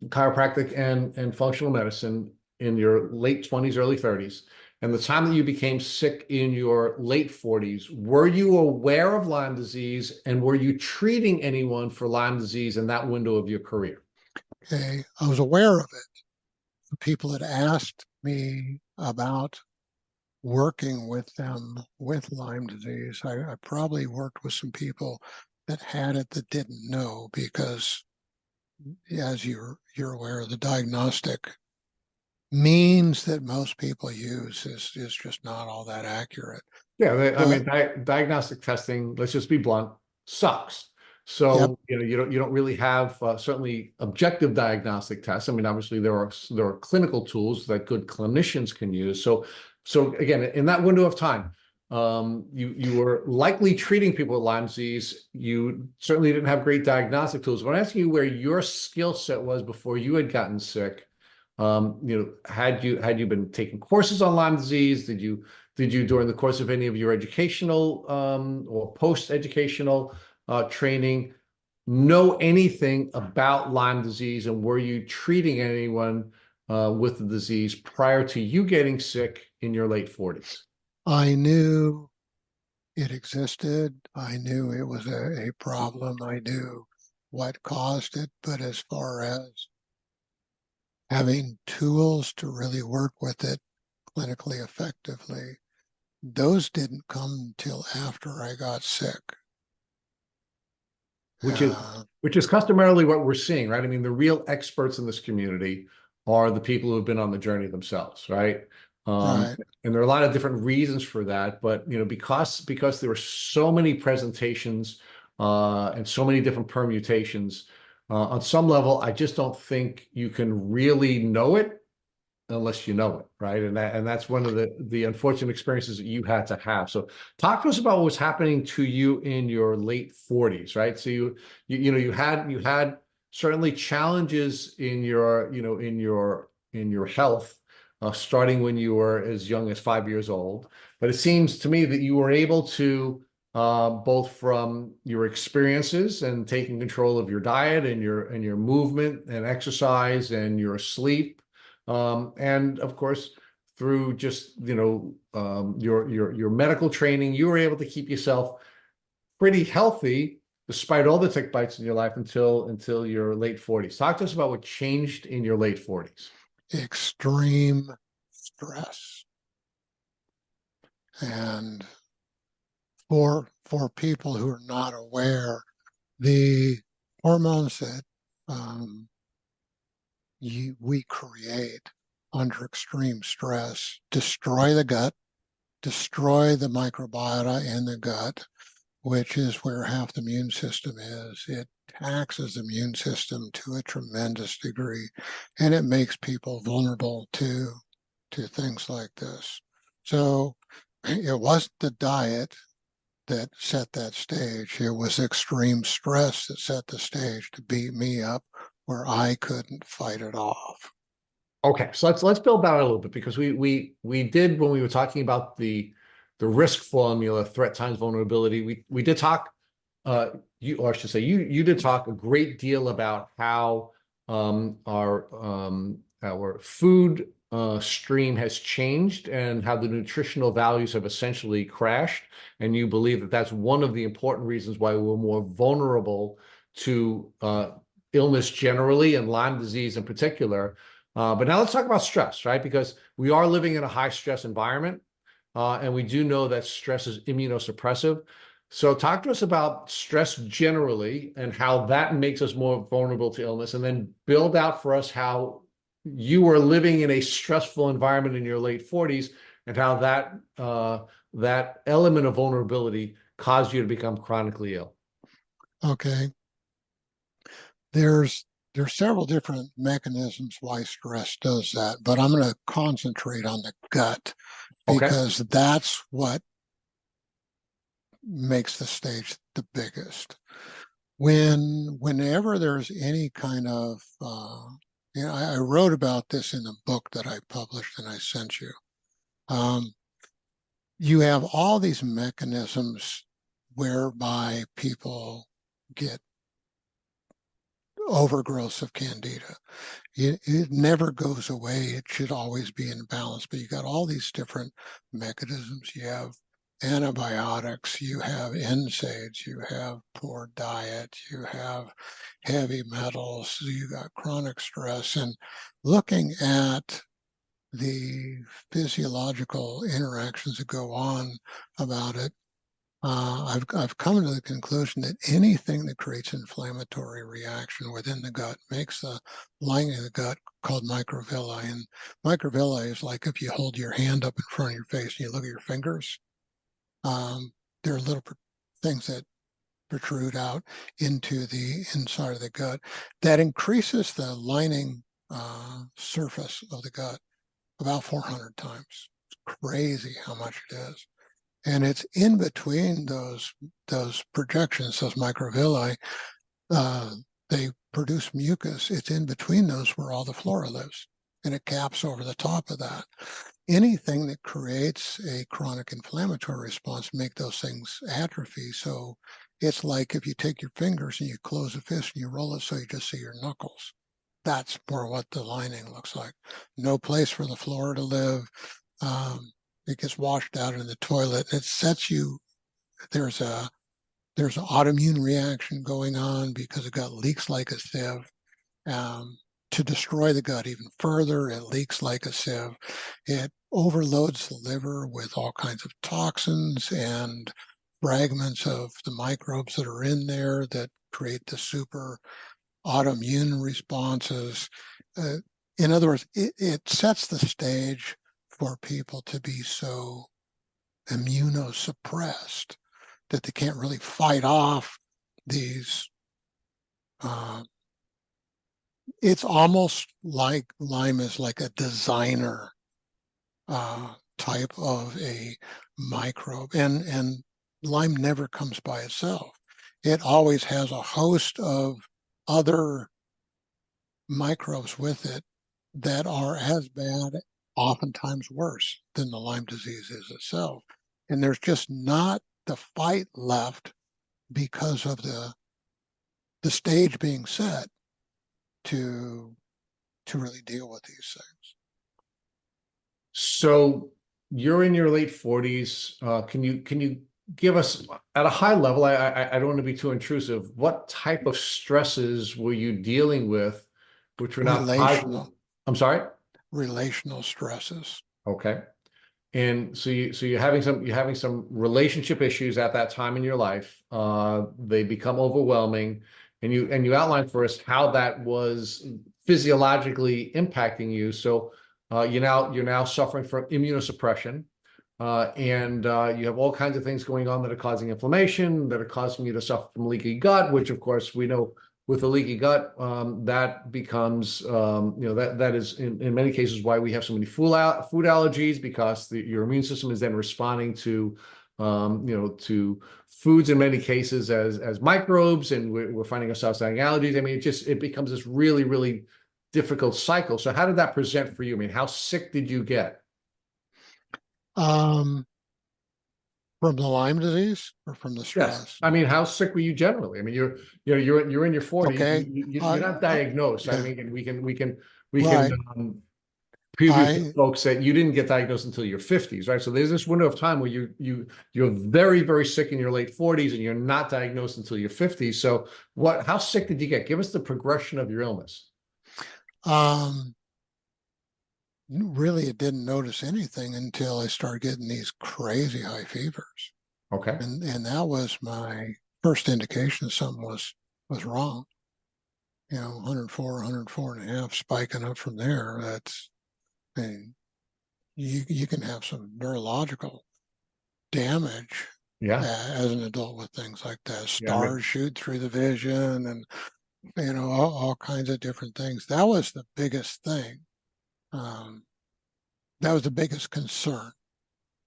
chiropractic and functional medicine in your late 20s, early 30s, and the time that you became sick in your late 40s, were you aware of Lyme disease and were you treating anyone for Lyme disease in that window of your career? okay, I was aware of it. People had asked me about working with them with Lyme disease. I probably worked with some people that had it that didn't know because, as you're aware, the diagnostic means that most people use is just not all that accurate. Yeah, I But mean, diagnostic testing, let's just be blunt, sucks. yep, So, you don't really have certainly objective diagnostic tests. I mean, obviously there are clinical tools that good clinicians can use. So again, in that window of time, you were likely treating people with Lyme disease. You certainly didn't have great diagnostic tools. When I'm asking you where your skill set was before you had gotten sick, had you been taking courses on Lyme disease? Did you, during the course of any of your educational or post-educational training, know anything about Lyme disease, and were you treating anyone with the disease prior to you getting sick in your late 40s? I knew it existed. I knew it was a problem. I knew what caused it. But as far as having tools to really work with it clinically effectively, those didn't come until after I got sick. which is Uh, which is customarily what we're seeing, right? I mean, the real experts in this community are the people who have been on the journey themselves, right? Um, right. and there are a lot of different reasons for that, but because there were so many presentations and so many different permutations, on some level, I just don't think you can really know it unless you know it, right? And that's one of the unfortunate experiences that you had to have. So talk to us about what was happening to you in your late 40s, right? So you had certainly challenges in your, in your health, starting when you were as young as 5 years old. But it seems to me that you were able to, both from your experiences and taking control of your diet and your movement and exercise and your sleep, and of course through just your medical training, you were able to keep yourself pretty healthy despite all the tick bites in your life until your late 40s. Talk to us about what changed in your late 40s. Extreme stress. And for people who are not aware, the hormones that we create under extreme stress destroy the gut, destroy the microbiota in the gut, which is where half the immune system is. It taxes the immune system to a tremendous degree, and it makes people vulnerable to things like this. So it wasn't the diet that set that stage. It was extreme stress that set the stage to beat me up where I couldn't fight it off. Okay, so let's build that a little bit, because we did, when we were talking about the risk formula, threat times vulnerability, we did talk, or I should say you did talk a great deal about how our food stream has changed and how the nutritional values have essentially crashed, and you believe that that's one of the important reasons why we're more vulnerable to illness generally and Lyme disease in particular. But now let's talk about stress, right? Because we are living in a high stress environment, and we do know that stress is immunosuppressive. So talk to us about stress generally and how that makes us more vulnerable to illness, and then build out for us how you were living in a stressful environment in your late 40s and how that element of vulnerability caused you to become chronically ill. Okay. There's several different mechanisms why stress does that, but I'm going to concentrate on the gut Okay. because that's what makes the stage the biggest. Whenever there's any kind of, I wrote about this in the book that I published and I sent you. You have all these mechanisms whereby people get overgrowth of candida. It never goes away. It should always be in balance. But you got all these different mechanisms. You have antibiotics, you have NSAIDs, you have poor diet, you have heavy metals, you got chronic stress. And looking at the physiological interactions that go on about it, I've come to the conclusion that anything that creates inflammatory reaction within the gut makes the lining of the gut called microvilli. And microvilli is like if you hold your hand up in front of your face and you look at your fingers, there are little things that protrude out into the inside of the gut that increases the lining surface of the gut about 400 times. It's crazy how much it is. And it's in between those projections, those microvilli, they produce mucus. It's in between those where all the flora lives, and it caps over the top of that. Anything that creates a chronic inflammatory response make those things atrophy. So it's like if you take your fingers and you close a fist and you roll it so you just see your knuckles. That's more what the lining looks like. No place for the flora to live. It gets washed out in the toilet. It sets you, there's an autoimmune reaction going on because the gut leaks like a sieve. To destroy the gut even further, it leaks like a sieve. It overloads the liver with all kinds of toxins and fragments of the microbes that are in there that create the super autoimmune responses. In other words, it sets the stage for people to be so immunosuppressed that they can't really fight off these. It's almost like Lyme is like a designer type of a microbe, and Lyme never comes by itself. It always has a host of other microbes with it that are as bad, oftentimes worse than the Lyme disease is itself. And there's just not the fight left because of the stage being set to really deal with these things. So you're in your late 40s. Can you give us at a high level? I don't want to be too intrusive. What type of stresses were you dealing with, which were not positive? Relational, I'm sorry. relational stresses. Okay. And so you're having some relationship issues at that time in your life. They become overwhelming, and you outlined for us how that was physiologically impacting you. So you're now suffering from immunosuppression, and you have all kinds of things going on that are causing inflammation, that are causing you to suffer from leaky gut, which of course we know with the leaky gut, that becomes, that is in many cases why we have so many food allergies, because your immune system is then responding to foods in many cases as microbes, and we're finding ourselves having allergies. I mean, it becomes this really, really difficult cycle. So how did that present for you? I mean, how sick did you get? Um, from the Lyme disease or from the Yes. stress? I mean, how sick were you generally? I mean, you're in your 40s. Okay. You're not diagnosed. I Yeah, mean, we can right. preview for I, folks that you didn't get diagnosed until your 50s, right? So there's this window of time where you're very, very sick in your late 40s and you're not diagnosed until your 50s. So how sick did you get? Give us the progression of your illness. um, really didn't notice anything until I started getting these crazy high fevers. Okay. And that was my first indication something was wrong. 104, 104 and a half, spiking up from there. I mean, you can have some neurological damage Yeah. as an adult with things like that. Yeah. I mean, Stars shoot through the vision, and all kinds of different things. That was the biggest thing. Um, that was the biggest concern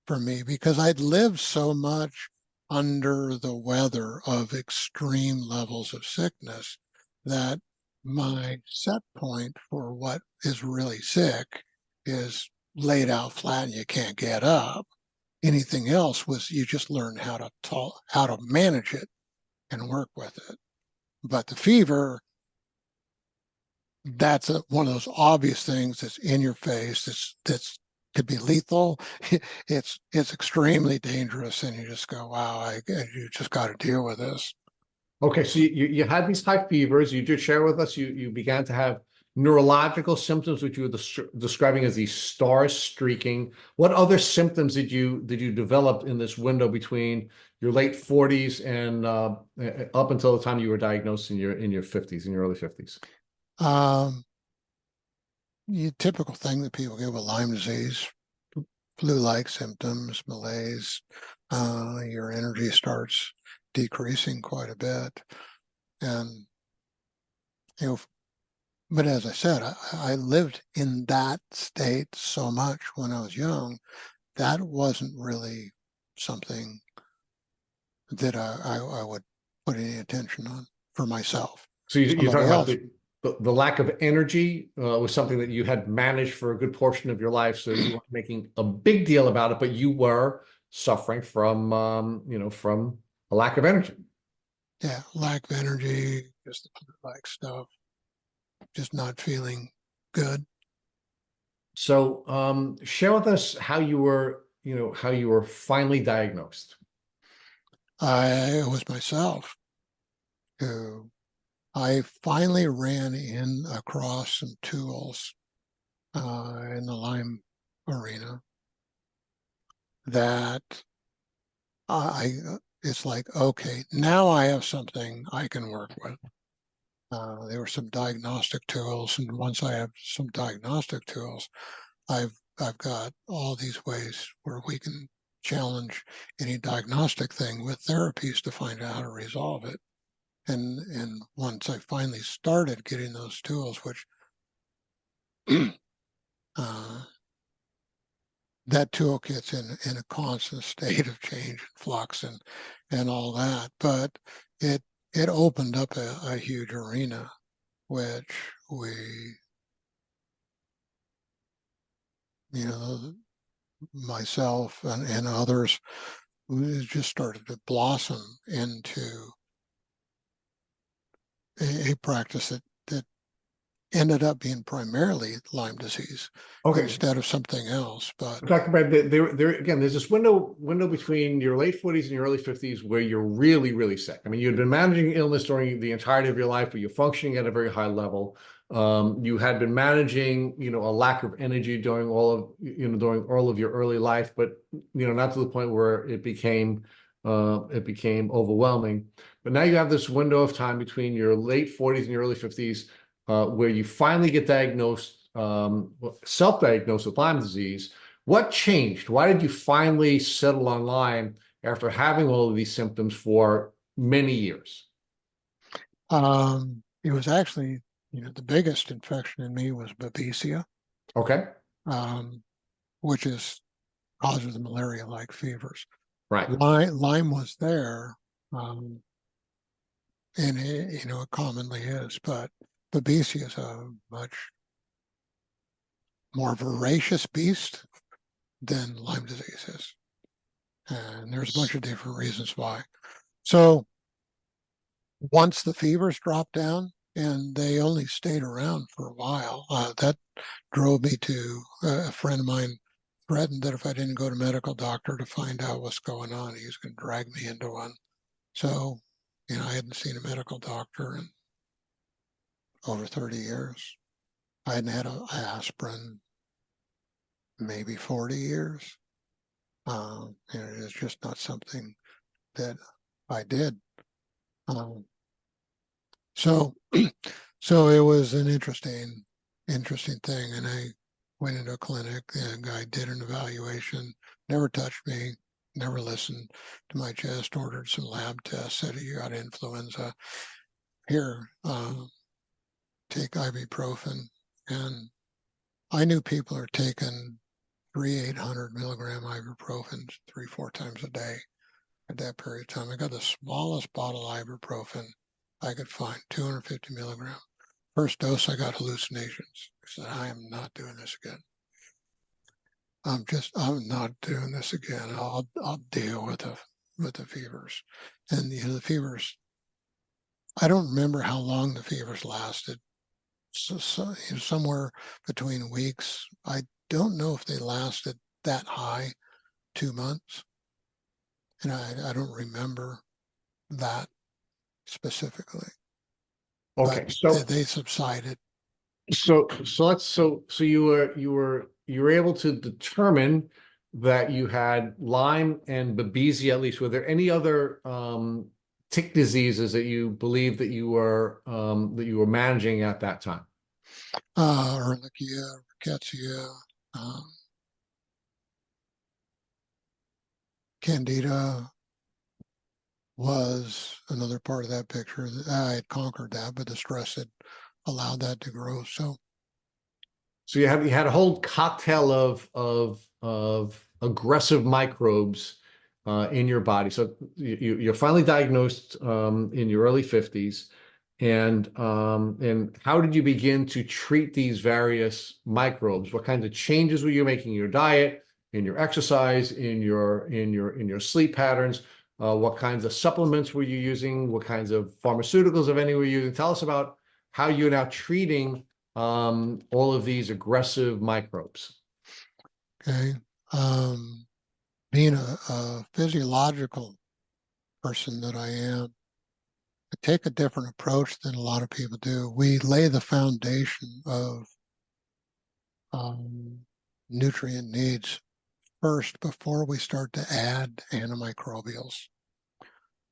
for me because I'd lived so much under the weather of extreme levels of sickness that my set point for what is really sick is laid out flat and you can't get up. Anything else was you just learn how to manage it and work with it. But the fever, that's one of those obvious things that's in your face. That's could be lethal. It's extremely dangerous, and you just go, "Wow, you just got to deal with this." okay, so you had these high fevers. You did share with us. You began to have neurological symptoms, which you were describing as these stars streaking. What other symptoms did you develop in this window between your late 40s and up until the time you were diagnosed in your 50s, in your early 50s? Um, typical thing that people get with Lyme disease, flu-like symptoms, malaise. Your energy starts decreasing quite a bit, and you know but as I said, I lived in that state so much when I was young, that wasn't really something that I would put any attention on for myself. So you're Somebody talking about else, the lack of energy was something that you had managed for a good portion of your life, so you weren't making a big deal about it, but you were suffering from a lack of energy. yeah, lack of energy, just the like stuff, just not feeling good. So share with us how you were finally diagnosed. It was myself who I finally ran in across some tools in the Lyme arena that it's like, okay, now I have something I can work with. There were some diagnostic tools, and once I have some diagnostic tools, I've got all these ways where we can challenge any diagnostic thing with therapies to find out how to resolve it. And once I finally started getting those tools, which uh, that toolkit's in a constant state of change and flux and all that, but it it opened up a huge arena which we, myself and others, we just started to blossom into a practice that ended up being primarily Lyme disease Okay. instead of something else. But Talking about there again, there's this window between your late 40s and your early 50s where you're really, really sick. I mean, you'd been managing illness during the entirety of your life, but you're functioning at a very high level. You had been managing, a lack of energy during during all of your early life, but not to the point where it became overwhelming. But now you have this window of time between your late 40s and your early 50s, where you finally get diagnosed, self-diagnosed with Lyme disease. What changed? Why did you finally settle on Lyme after having all of these symptoms for many years? it was actually, the biggest infection in me was Babesia, Okay. um, which is causes the malaria-like fevers. Right. Lyme was there, and it commonly is, but Babesia is a much more voracious beast than Lyme disease is. And there's a bunch of different reasons why. So once the fevers dropped down, and they only stayed around for a while, that drove me to a friend of mine threatened that if I didn't go to medical doctor to find out what's going on, he was going to drag me into one. So, I hadn't seen a medical doctor in over 30 years. I hadn't had an aspirin maybe 40 years. And it is just not something that I did. Um, so, so it was an interesting thing. And I went into a clinic. The guy did an evaluation, never touched me, never listened to my chest, ordered some lab tests, said you got influenza. Here, take ibuprofen. And I knew people are taking 800 milligram ibuprofen 3-4 times a day at that period of time. I got the smallest bottle of ibuprofen I could find, 250 milligram. First dose, I got hallucinations. I said, I am not doing this again. I'm not doing this again. I'll deal with the fevers. And the fevers, I don't remember how long the fevers lasted. So, somewhere between weeks. I don't know if they lasted that high, 2 months. And I don't remember that specifically, but Okay. So they subsided. you were able to determine that you had Lyme and Babesia at least. Were there any other tick diseases that you believe that you were managing at that time? Ehrlichia, rickettsia, um, Candida was another part of that picture. I had conquered that, but the stress had allowed that to grow. So you had a whole cocktail of aggressive microbes in your body. So you're finally diagnosed in your early 50s. And how did you begin to treat these various microbes? What kinds of changes were you making in your diet, in your exercise, in your sleep patterns? What kinds of supplements were you using? What kinds of pharmaceuticals, if any, were you using? Tell us about how you're now treating all of these aggressive microbes. Okay. Um, Being a physiological person that I am, I take a different approach than a lot of people do. We lay the foundation of um, nutrient needs first before we start to add antimicrobials.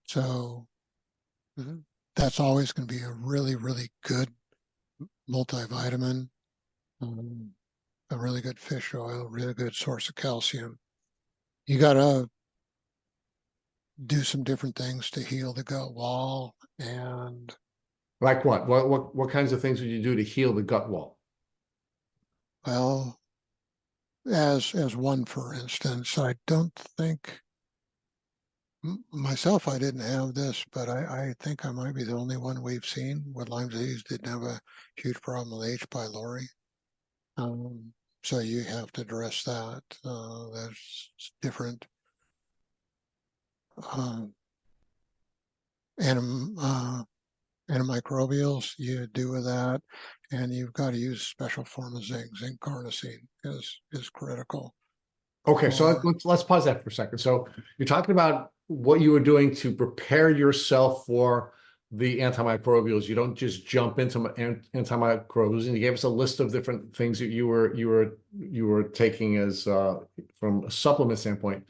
So that's always going to be a really, really good multivitamin, um, a really good fish oil, really good source of calcium. You got to do some different things to heal the gut wall. And Like what? What kinds of things would you do to heal the gut wall? well, as one, for instance, I don't think Myself, I didn't have this, but I think I might be the only one we've seen with Lyme disease didn't have a huge problem with H. pylori. So you have to address that. There's different um, anim, antimicrobials you do with that, and you've got to use a special form of zinc. Zinc carnosine is critical Okay, so for. let's pause that for a second. So you're talking about what you were doing to prepare yourself for the antimicrobials. You don't just jump into antimicrobials, and you gave us a list of different things that you were taking as from a supplement standpoint.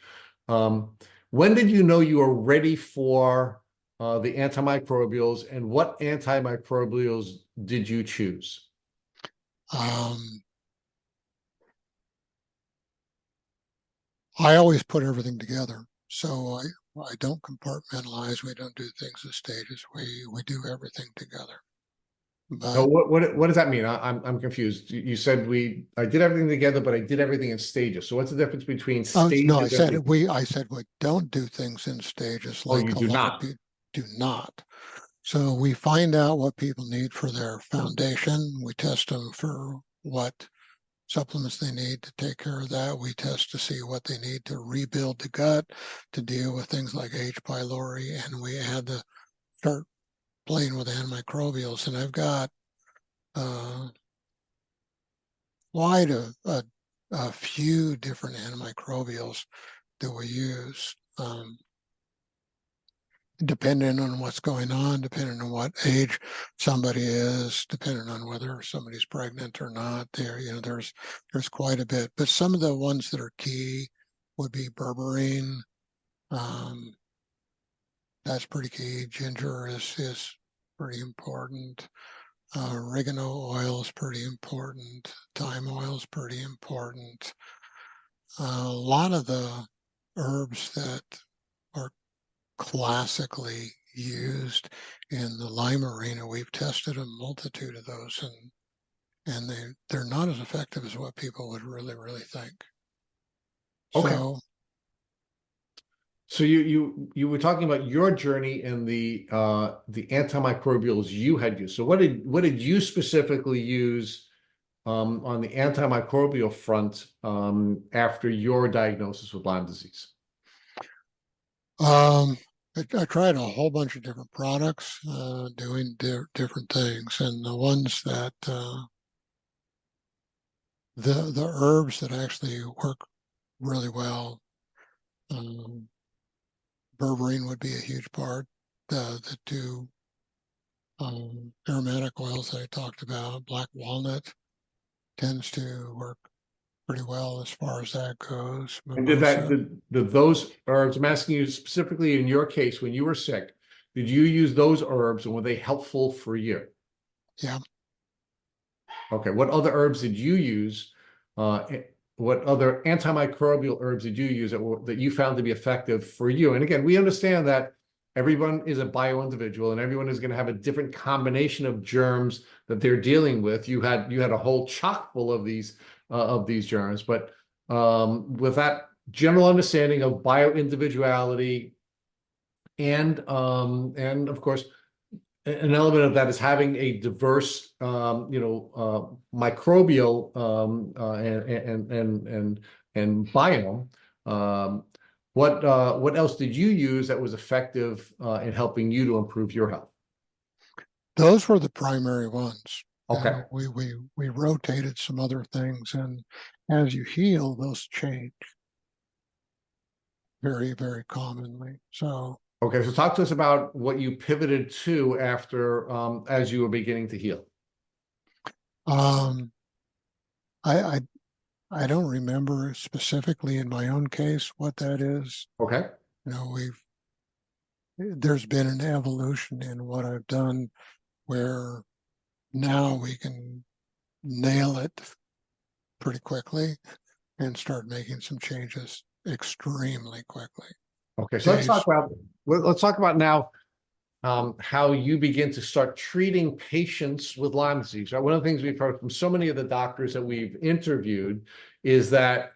Um, when did you know you were ready for the antimicrobials, and what antimicrobials did you choose? Um, I always put everything together, so I don't compartmentalize. We don't do things in stages. We do everything together. No, But what does that mean? I'm confused. You said I did everything together, but I did everything in stages. So what's the difference between no, stages and I said we don't do things in stages oh, you like a do lot of not? people do not. So we find out what people need for their foundation. We test them for what supplements they need to take care of that. We test to see what they need to rebuild the gut to deal with things like H. pylori, and we had to start playing with antimicrobials. And I've got uh, quite a few different antimicrobials that we use. Depending on what's going on, depending on what age somebody is, depending on whether somebody's pregnant or not. There's quite a bit. But some of the ones that are key would be berberine. Um, that's pretty key. Ginger is pretty important. Oregano oil is pretty important. Thyme oil is pretty important. A lot of the herbs that are classically used in the Lyme arena. We've tested a multitude of those, and they're not as effective as what people would really think. Okay. So So you were talking about your journey and the antimicrobials you had used. So what did you specifically use on the antimicrobial front after your diagnosis with Lyme disease? um, I tried a whole bunch of different products, doing different things, and the ones that the herbs that actually work really well. Um, Berberine would be a huge part. The two aromatic oils that I talked about, black walnut tends to work pretty well as far as that goes. And did that Mimosa, did those herbs, I'm asking you specifically in your case when you were sick, did you use those herbs and were they helpful for you? yeah. Okay, what other herbs did you use? What other antimicrobial herbs did you use that you found to be effective for you? And again, we understand that everyone is a bio-individual and everyone is going to have a different combination of germs that they're dealing with. You had a whole chock full of these germs, but with that general understanding of bio-individuality and of course an element of that is having a diverse, microbial and biome. Um, what else did you use that was effective in helping you to improve your health? Those were the primary ones. Okay. We rotated some other things, and as you heal, those change very commonly. So Okay. So talk to us about what you pivoted to after as you were beginning to heal. um, I, I I don't remember specifically in my own case what that is. Okay. You know, there's been an evolution in what I've done where now we can nail it pretty quickly and start making some changes extremely quickly. Okay. So let's talk Days, about let's talk about now how you begin to start treating patients with Lyme disease. Right? One of the things we've heard from so many of the doctors that we've interviewed is that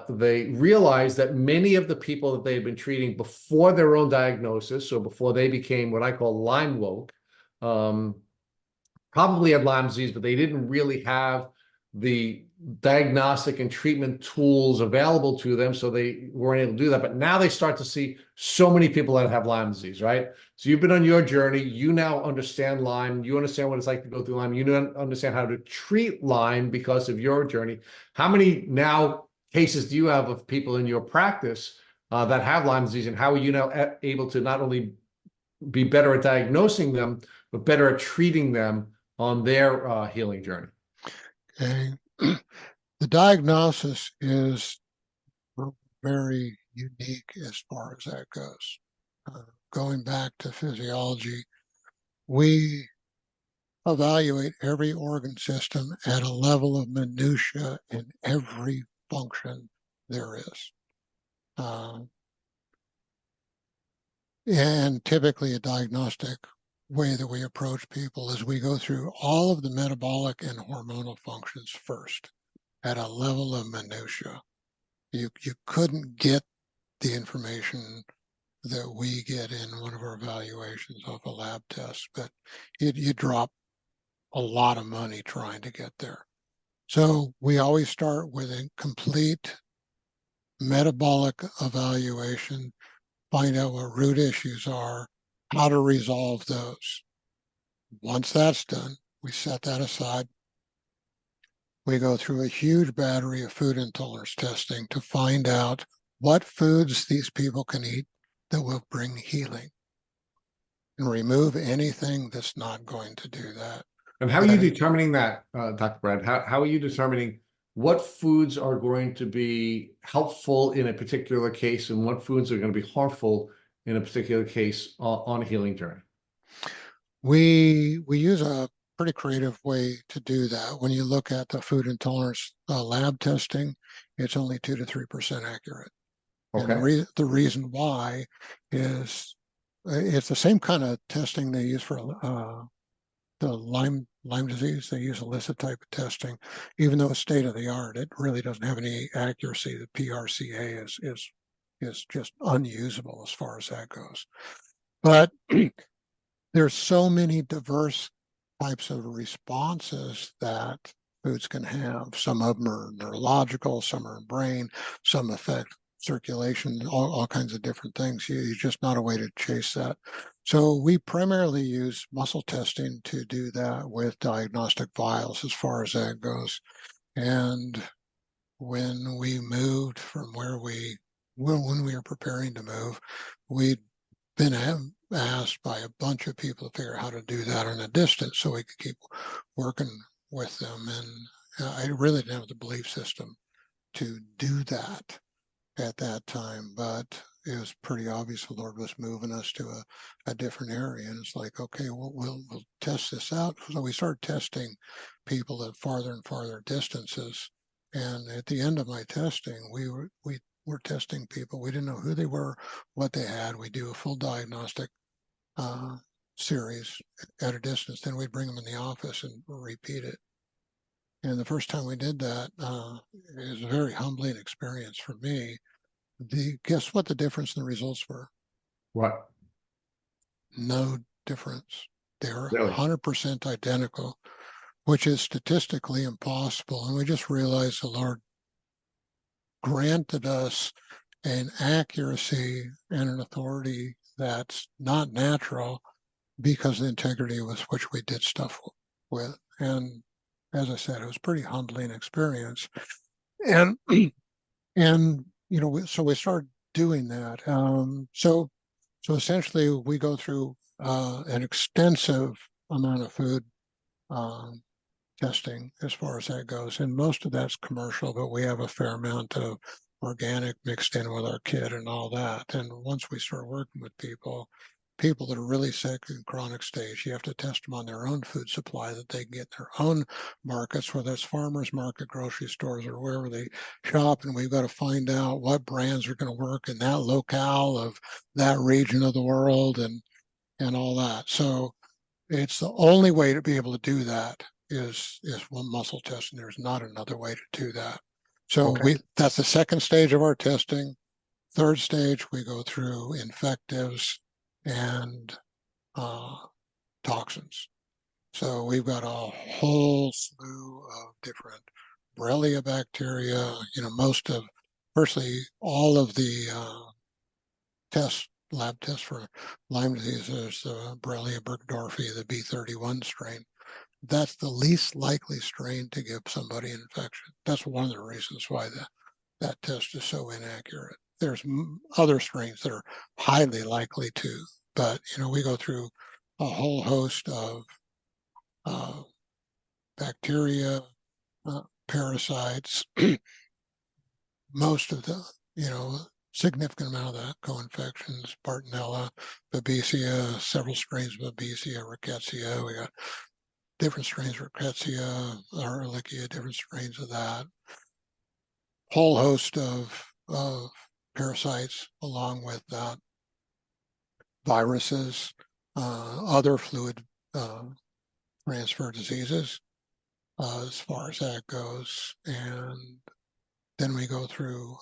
they realized that many of the people that they had been treating before their own diagnosis, so before they became what I call Lyme woke, um, probably had Lyme disease, but they didn't really have the diagnostic and treatment tools available to them, so they weren't able to do that. But now they start to see so many people that have Lyme disease, right? So you've been on your journey. You now understand Lyme. You understand what it's like to go through Lyme. You understand how to treat Lyme because of your journey. How many now cases do you have of people in your practice that have Lyme disease, and how are you now able to not only be better at diagnosing them, but better at treating them on their healing journey? Okay. The diagnosis is very unique as far as that goes. Going back to physiology, we evaluate every organ system at a level of minutia in every function there is. And typically a diagnostic way that we approach people is we go through all of the metabolic and hormonal functions first at a level of minutia. You couldn't get the information that we get in one of our evaluations off a lab test, but you drop a lot of money trying to get there. So we always start with a complete metabolic evaluation, find out what root issues are, how to resolve those. Once that's done, we set that aside. We go through a huge battery of food intolerance testing to find out what foods these people can eat that will bring healing and remove anything that's not going to do that. And how are you determining that, Dr. Brad? How are you determining what foods are going to be helpful in a particular case and what foods are going to be harmful in a particular case on a healing journey? We use a pretty creative way to do that. When you look at the food intolerance lab testing, it's only 2 to 3% accurate. And Okay. the reason why is it's the same kind of testing they use for the Lyme disease. They use ELISA type of testing, even though it's state of the art. It really doesn't have any accuracy. The PRCA is just unusable as far as that goes. But there's so many diverse types of responses that foods can have. Some of them are neurological, some are in brain, some affect circulation, all kinds of different things. You're just not a way to chase that. So we primarily use muscle testing to do that with diagnostic vials as far as that goes. And when we moved from when we were preparing to move, we'd been asked by a bunch of people to figure out how to do that on a distance so we could keep working with them. And I really didn't have the belief system to do that at that time, but it was pretty obvious the Lord was moving us to a different area. And it's like, okay, we'll test this out. So we started testing people at farther and farther distances. And at the end of my testing, we were testing people. We didn't know who they were, what they had. We do a full diagnostic series at a distance. Then we'd bring them in the office and repeat it. And the first time we did that, it was a very humbling experience for me. Guess what the difference in the results were? What? No difference. They were Really? 100% identical, which is statistically impossible. And we just realized the Lord granted us an accuracy and an authority that's not natural because of the integrity with which we did stuff with. And as I said, it was a pretty humbling experience. And and so we started doing that. So essentially, we go through an extensive amount of food um, testing as far as that goes, and most of that's commercial, but we have a fair amount of organic mixed in with our kit and all that. And once we start working with people that are really sick in chronic stage, you have to test them on their own food supply that they can get in their own markets, whether it's farmers market, grocery stores, or wherever they shop. And we've got to find out what brands are going to work in that locale of that region of the world and all that. So it's the only way to be able to do that is one muscle test, and there's not another way to do that. So Okay. that's the second stage of our testing. Third stage, we go through infectives and toxins. So we've got a whole slew of different Borrelia bacteria. Firstly, all of the lab tests for Lyme disease is the Borrelia burgdorferi, the B31 strain. That's the least likely strain to give somebody an infection. That's one of the reasons why that test is so inaccurate. There's other strains that are highly likely to, but we go through a whole host of uh, bacteria, parasites, most of the, significant amount of that co-infections, Bartonella, Babesia, several strains of Babesia, Rickettsia. We got different strains of Rickettsia, Ehrlichia, different strains of that. Whole host of parasites along with that, viruses, other fluid transfer diseases as far as that goes. And then we go through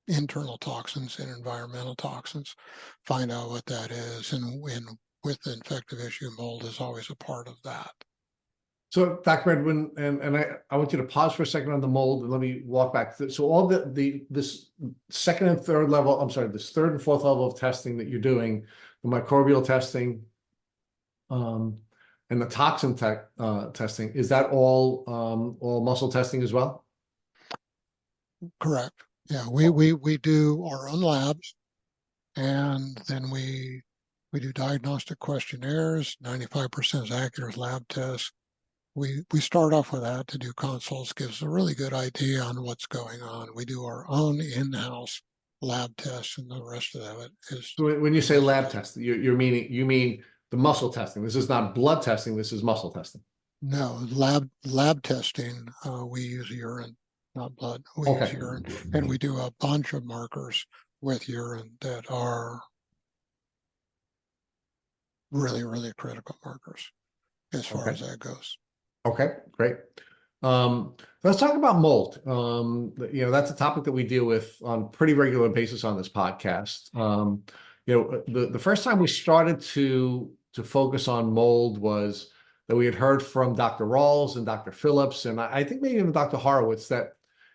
internal toxins and environmental toxins, find out what that is. And with the infective issue, mold is always a part of that. So Dr. Edwin, and I want you to pause for a second on the mold and let me walk back. So all this second and third level, I'm sorry, this third and fourth level of testing that you're doing, the microbial testing, and the toxin testing, is that all muscle testing as well? Correct. Yeah, we do our own labs, and then we do diagnostic questionnaires. 95% is accurate lab tests. We start off with that to do consults, gives a really good idea on what's going on. We do our own in-house lab tests, and the rest of it is. So when you say lab testing, you mean the muscle testing. This is not blood testing. This is muscle testing. No, lab testing. We use urine, not blood. We use Okay. urine, and we do a bunch of markers with urine that are really, really critical markers as far Okay. as that goes. Okay, great. Let's talk about mold. That's a topic that we deal with on pretty regular basis on this podcast. The first time we started to focus on mold was that we had heard from Dr. Rawls and Dr. Phillips, and I think maybe even Dr. Horowitz, that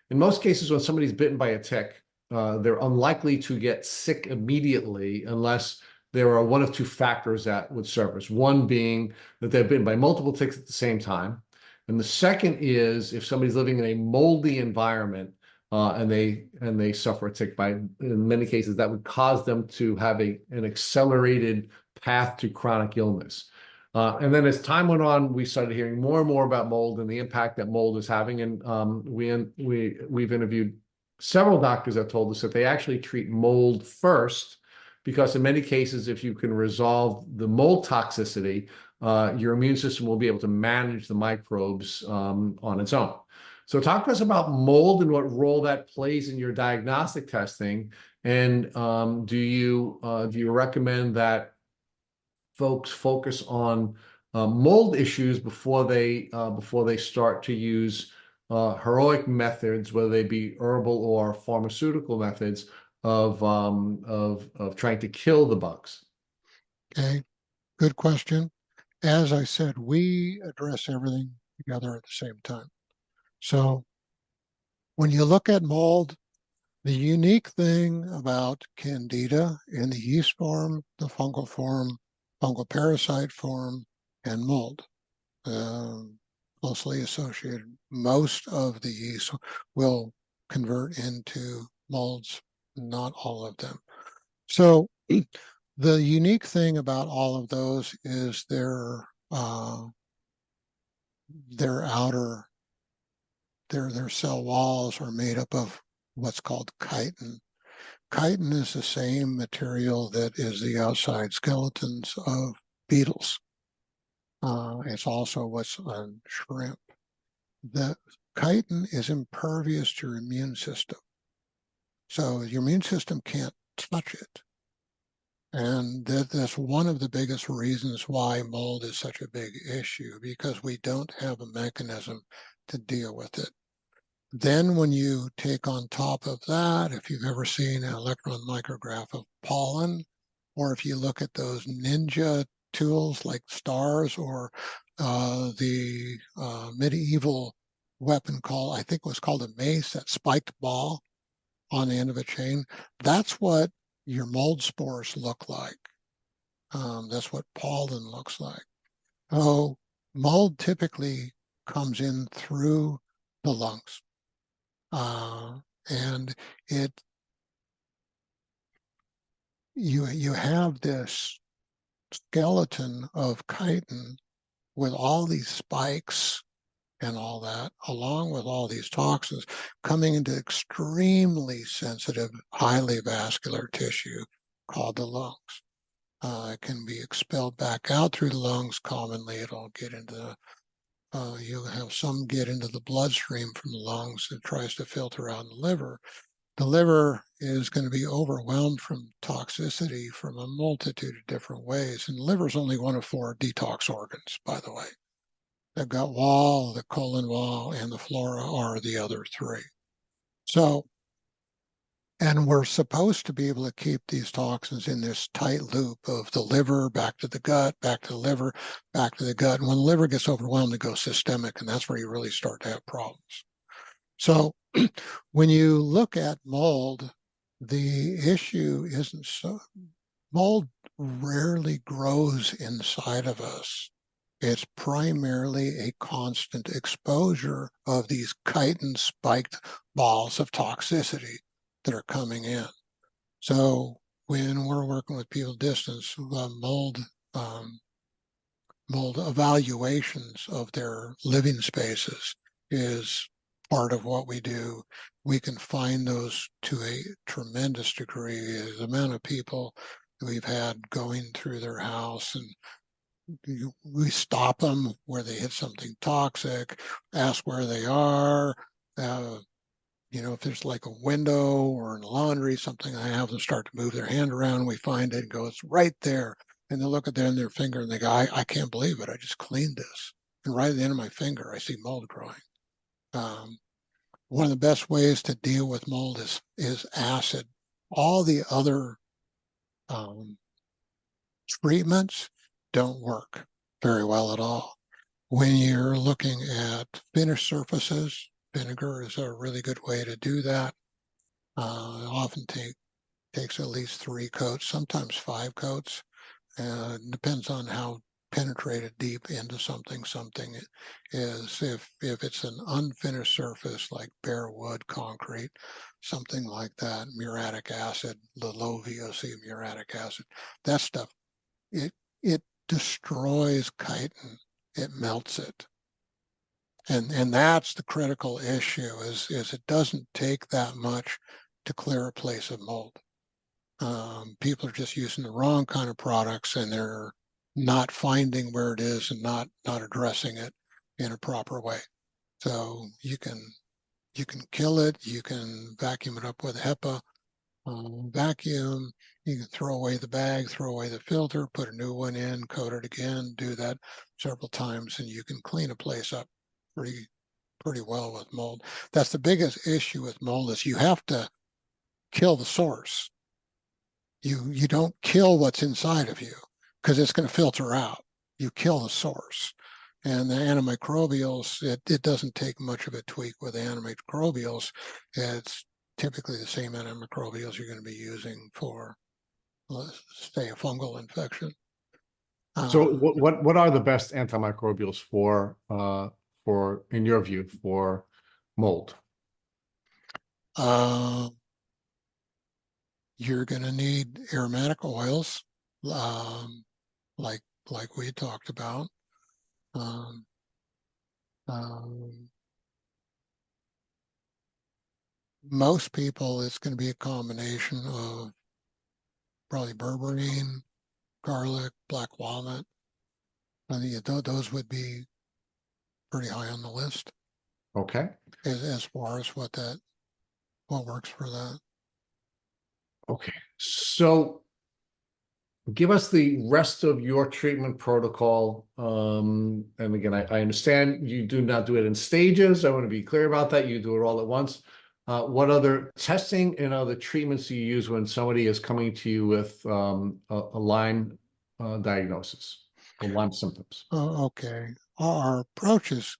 in most cases when somebody's bitten by a tick, they're unlikely to get sick immediately unless there are one of two factors that would surface. One being that they've been by multiple ticks at the same time. And the second is if somebody's living in a moldy environment and they suffer a tick in many cases, that would cause them to have an accelerated path to chronic illness. And then as time went on, we started hearing more and more about mold and the impact that mold is having. And we've interviewed several doctors that told us that they actually treat mold first, because in many cases, if you can resolve the mold toxicity, your immune system will be able to manage the microbes on its own. So talk to us about mold and what role that plays in your diagnostic testing. And do you recommend that folks focus on mold issues before they start to use heroic methods, whether they be herbal or pharmaceutical methods of trying to kill the bugs? Okay, good question. As I said, we address everything together at the same time. So when you look at mold, the unique thing about Candida in the yeast form, the fungal form, fungal parasite form, and mold, closely associated. Most of the yeast will convert into molds, not all of them. So the unique thing about all of those is their outer their cell walls are made up of what's called chitin. Chitin is the same material that is the outside skeletons of beetles. It's also what's on shrimp. The chitin is impervious to your immune system. So your immune system can't touch it. And that's one of the biggest reasons why mold is such a big issue, because we don't have a mechanism to deal with it. Then when you take on top of that, if you've ever seen an electron micrograph of pollen, or if you look at those ninja tools like stars, or the medieval weapon called, I think it was called a mace, that spiked ball on the end of a chain, that's what your mold spores look like. That's what pollen looks like. So mold typically comes in through the lungs. And it you have this skeleton of chitin with all these spikes and all that, along with all these toxins coming into extremely sensitive, highly vascular tissue called the lungs. It can be expelled back out through the lungs. Commonly, it'll get into you'll have some get into the bloodstream from the lungs. It tries to filter out in the liver. The liver is going to be overwhelmed from toxicity from a multitude of different ways. And the liver is only one of 4 detox organs, by the way. The gut wall, the colon wall, and the flora are the other 3. So, and we're supposed to be able to keep these toxins in this tight loop of the liver, back to the gut, back to the liver, back to the gut. And when the liver gets overwhelmed, it goes systemic, and that's where you really start to have problems. So when you look at mold, the issue isn't so, mold rarely grows inside of us. It's primarily a constant exposure of these chitin spiked balls of toxicity that are coming in. So when we're working with people distance, mold evaluations of their living spaces is part of what we do. We can find those to a tremendous degree. The amount of people that we've had going through their house, and we stop them where they hit something toxic, ask where they are. If there's like a window or in the laundry, something, I have them start to move their hand around. We find it and go, it's right there. And they look at their finger and they go, I can't believe it. I just cleaned this. And right at the end of my finger, I see mold growing. One of the best ways to deal with mold is acid. All the other treatments don't work very well at all. When you're looking at finished surfaces, vinegar is a really good way to do that. It often takes at least 3 coats, sometimes 5 coats. Depends on how penetrated deep into something is. If it's an unfinished surface like bare wood, concrete, something like that, muriatic acid, the low VOC muriatic acid, that stuff, it destroys chitin. It melts it. And that's the critical issue is it doesn't take that much to clear a place of mold. People are just using the wrong kind of products, and they're not finding where it is and not addressing it in a proper way. So you can kill it. You can vacuum it up with HEPA vacuum. You can throw away the bag, throw away the filter, put a new one in, coat it again, do that several times, and you can clean a place up pretty well with mold. That's the biggest issue with mold is you have to kill the source. You don't kill what's inside of you because it's going to filter out. You kill the source. And the antimicrobials, it doesn't take much of a tweak with the antimicrobials. It's typically the same antimicrobials you're going to be using for, let's say, a fungal infection. So what are the best antimicrobials in your view, for mold? You're going to need aromatic oils, like we talked about. Um, um, Most people, it's going to be a combination of probably berberine, garlic, black walnut. I think those would be pretty high on the list Okay. as far as what works for that. Okay. So give us the rest of your treatment protocol. And again, I understand you do not do it in stages. I want to be clear about that. You do it all at once. What other testing and other treatments do you use when somebody is coming to you with a Lyme diagnosis or Lyme symptoms? Okay. Our approach is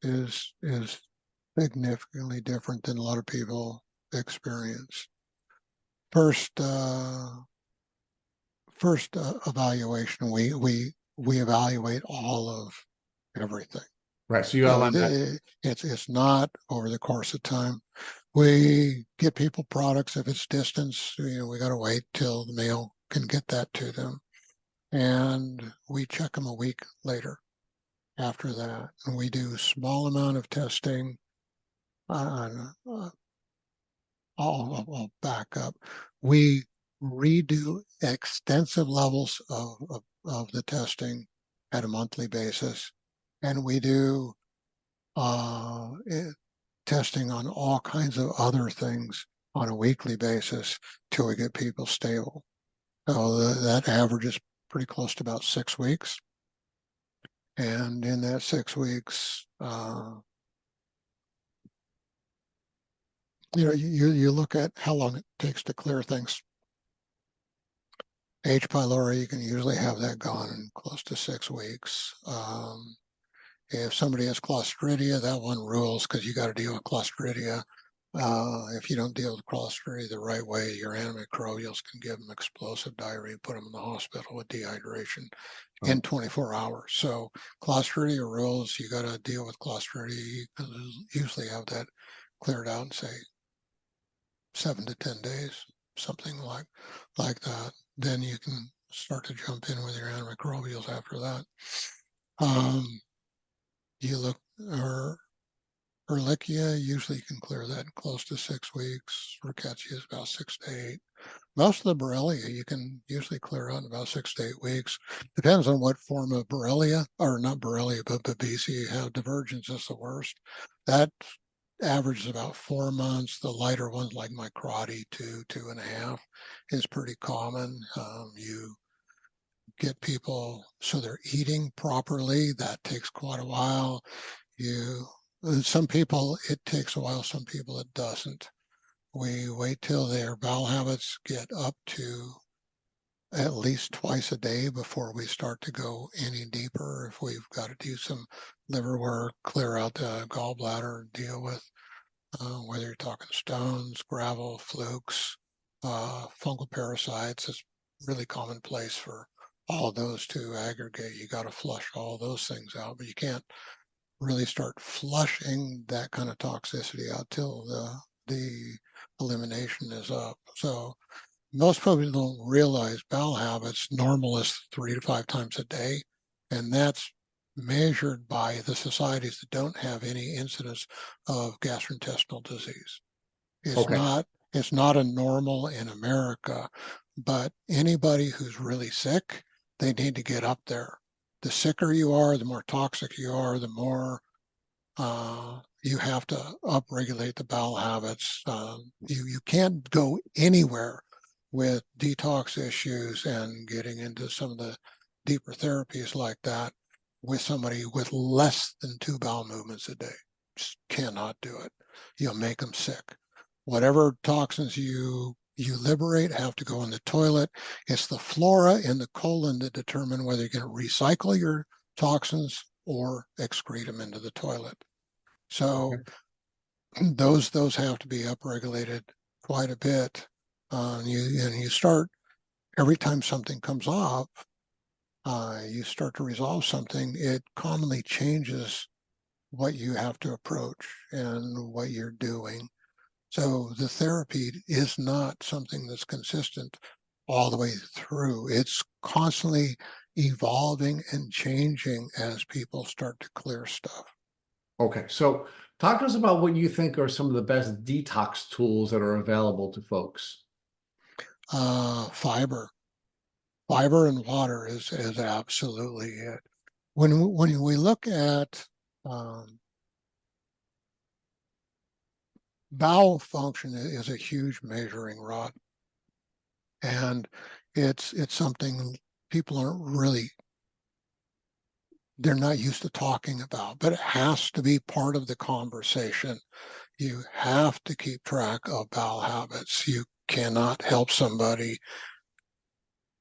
significantly different than a lot of people experience. First, evaluation, we evaluate all of everything. Right. So you So outline that. it's not over the course of time. We get people products if it's distance. We got to wait till the mail can get that to them, and we check them a week later after that. And we do a small amount of testing. On, I'll back up. We redo extensive levels of the testing at a monthly basis, and we do testing on all kinds of other things on a weekly basis till we get people stable. So that averages pretty close to about 6 weeks. And in that 6 weeks, you look at how long it takes to clear things. H. pylori, you can usually have that gone in close to 6 weeks. If somebody has Clostridia, that one rules because you got to deal with Clostridia. If you don't deal with Clostridia the right way, your antimicrobials can give them explosive diarrhea, put them in the hospital with dehydration in 24 hours. So Clostridia rules, you got to deal with Clostridia. You usually have that cleared out in, say, 7 to 10 days, something like that. Then you can start to jump in with your antimicrobials after that. You look, or Ehrlichia, usually you can clear that in close to 6 weeks. Rickettsia is about 6 to 8. Most of the Borrelia you can usually clear out in about 6 to 8 weeks. Depends on what form of Borrelia, or not Borrelia, but Babesia you have. Divergence is the worst. That averages about 4 months. The lighter ones like Microti, 2.5, is pretty common. You get people so they're eating properly. That takes quite a while. Some people it takes a while, some people it doesn't. We wait till their bowel habits get up to at least twice a day before we start to go any deeper. If we've got to do some liver work, clear out the gallbladder, deal with whether you're talking stones, gravel, flukes, fungal parasites, is really commonplace for all those to aggregate. You got to flush all those things out, but you can't really start flushing that kind of toxicity out till the elimination is up. So most people don't realize bowel habits normal is 3 to 5 times a day, and that's measured by the societies that don't have any incidence of gastrointestinal disease. It's Okay. not it's not a normal in America, but anybody who's really sick, they need to get up there. The sicker you are, the more toxic you are, the more you have to upregulate the bowel habits. You can't go anywhere with detox issues and getting into some of the deeper therapies like that with somebody with less than 2 bowel movements a day. Just cannot do it. You'll make them sick. Whatever toxins you liberate have to go in the toilet. It's the flora in the colon that determine whether you're going to recycle your toxins or excrete them into the toilet. So Okay. those have to be upregulated quite a bit. You start every time something comes up, you start to resolve something. It commonly changes what you have to approach and what you're doing. So the therapy is not something that's consistent all the way through. It's constantly evolving and changing as people start to clear stuff. Okay. So talk to us about what you think are some of the best detox tools that are available to folks. Fiber. Fiber and water is absolutely it. When we look at um, bowel function is a huge measuring rod, and it's something people aren't really, they're not used to talking about, but it has to be part of the conversation. You have to keep track of bowel habits. You cannot help somebody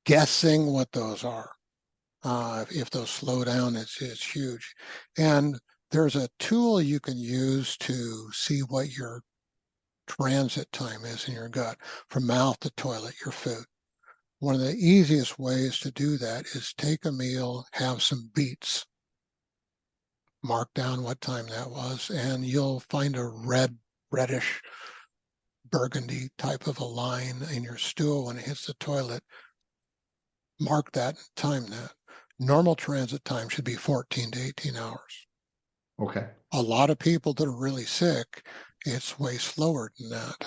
guessing what those are. If those slow down, it's huge. And there's a tool you can use to see what your transit time is in your gut from mouth to toilet, your food. One of the easiest ways to do that is take a meal, have some beets, mark down what time that was, and you'll find a reddish, burgundy type of a line in your stool when it hits the toilet. Mark that, time that. Normal transit time should be 14 to 18 hours. Okay. A lot of people that are really sick, it's way slower than that.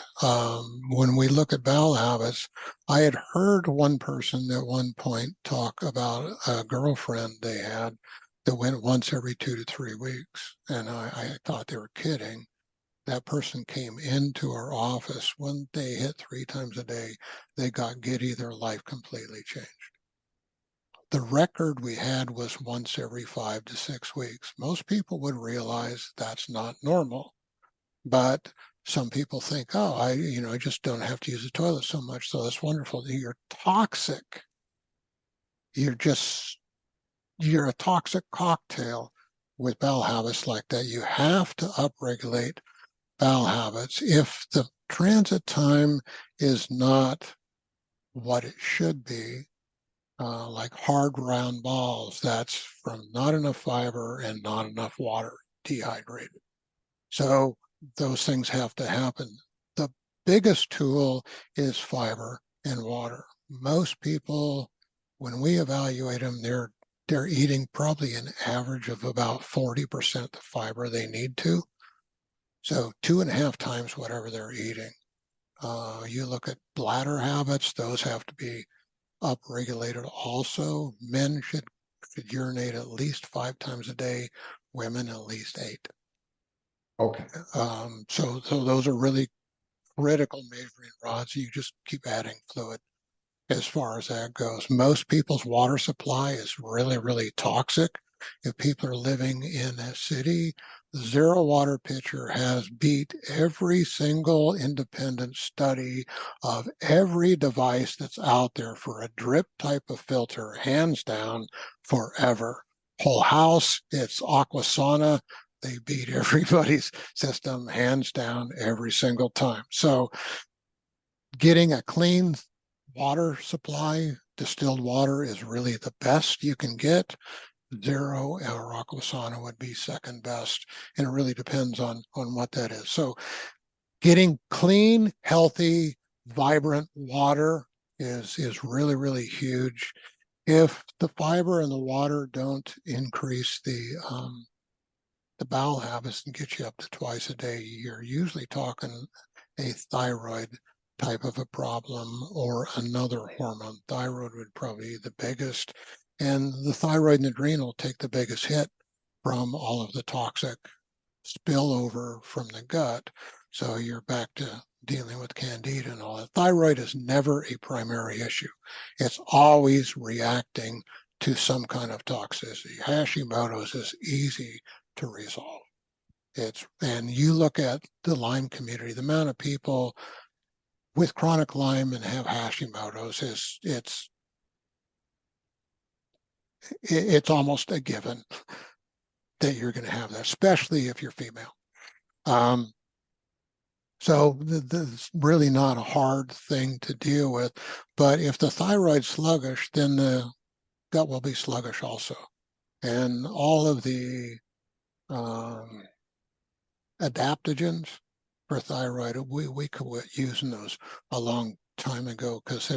When we look at bowel habits, I had heard one person at one point talk about a girlfriend they had that went once every 2 to 3 weeks. And I thought they were kidding. That person came into our office. When they hit 3 times a day, they got giddy, their life completely changed. The record we had was once every 5 to 6 weeks. Most people would realize that's not normal, but some people think, oh, I just don't have to use the toilet so much, so that's wonderful. You're toxic. You're a toxic cocktail with bowel habits like that. You have to upregulate bowel habits. If the transit time is not what it should be, like hard round balls, that's from not enough fiber and not enough water, dehydrated. So those things have to happen. The biggest tool is fiber and water. Most people, when we evaluate them, they're eating probably an average of about 40% the fiber they need to. So 2.5 times whatever they're eating. You look at bladder habits; those have to be upregulated also. Men should urinate at least 5 times a day, women at least 8. Okay. So those are really critical measuring rods. You just keep adding fluid as far as that goes. Most people's water supply is really, really toxic. If people are living in a city, Zero Water Pitcher has beat every single independent study of every device that's out there for a drip type of filter, hands down, forever. Whole house, it's Aquasana. They beat everybody's system hands down every single time. So getting a clean water supply, distilled water, is really the best you can get. Zero or Aquasana would be second best, and it really depends on what that is. So getting clean, healthy, vibrant water is really, really huge. If the fiber and the water don't increase the bowel habits and get you up to twice a day, you're usually talking a thyroid type of a problem or another hormone. Thyroid would probably be the biggest, and the thyroid and adrenal take the biggest hit from all of the toxic spillover from the gut. So you're back to dealing with candida and all that. Thyroid is never a primary issue. It's always reacting to some kind of toxicity. Hashimoto's is easy to resolve. And you look at the Lyme community, the amount of people with chronic Lyme and have Hashimoto's it's almost a given that you're going to have that, especially if you're female. So this really not a hard thing to deal with. But if the thyroid's sluggish, then the gut will be sluggish also. And all of the adaptogens for thyroid, we quit using those a long time ago because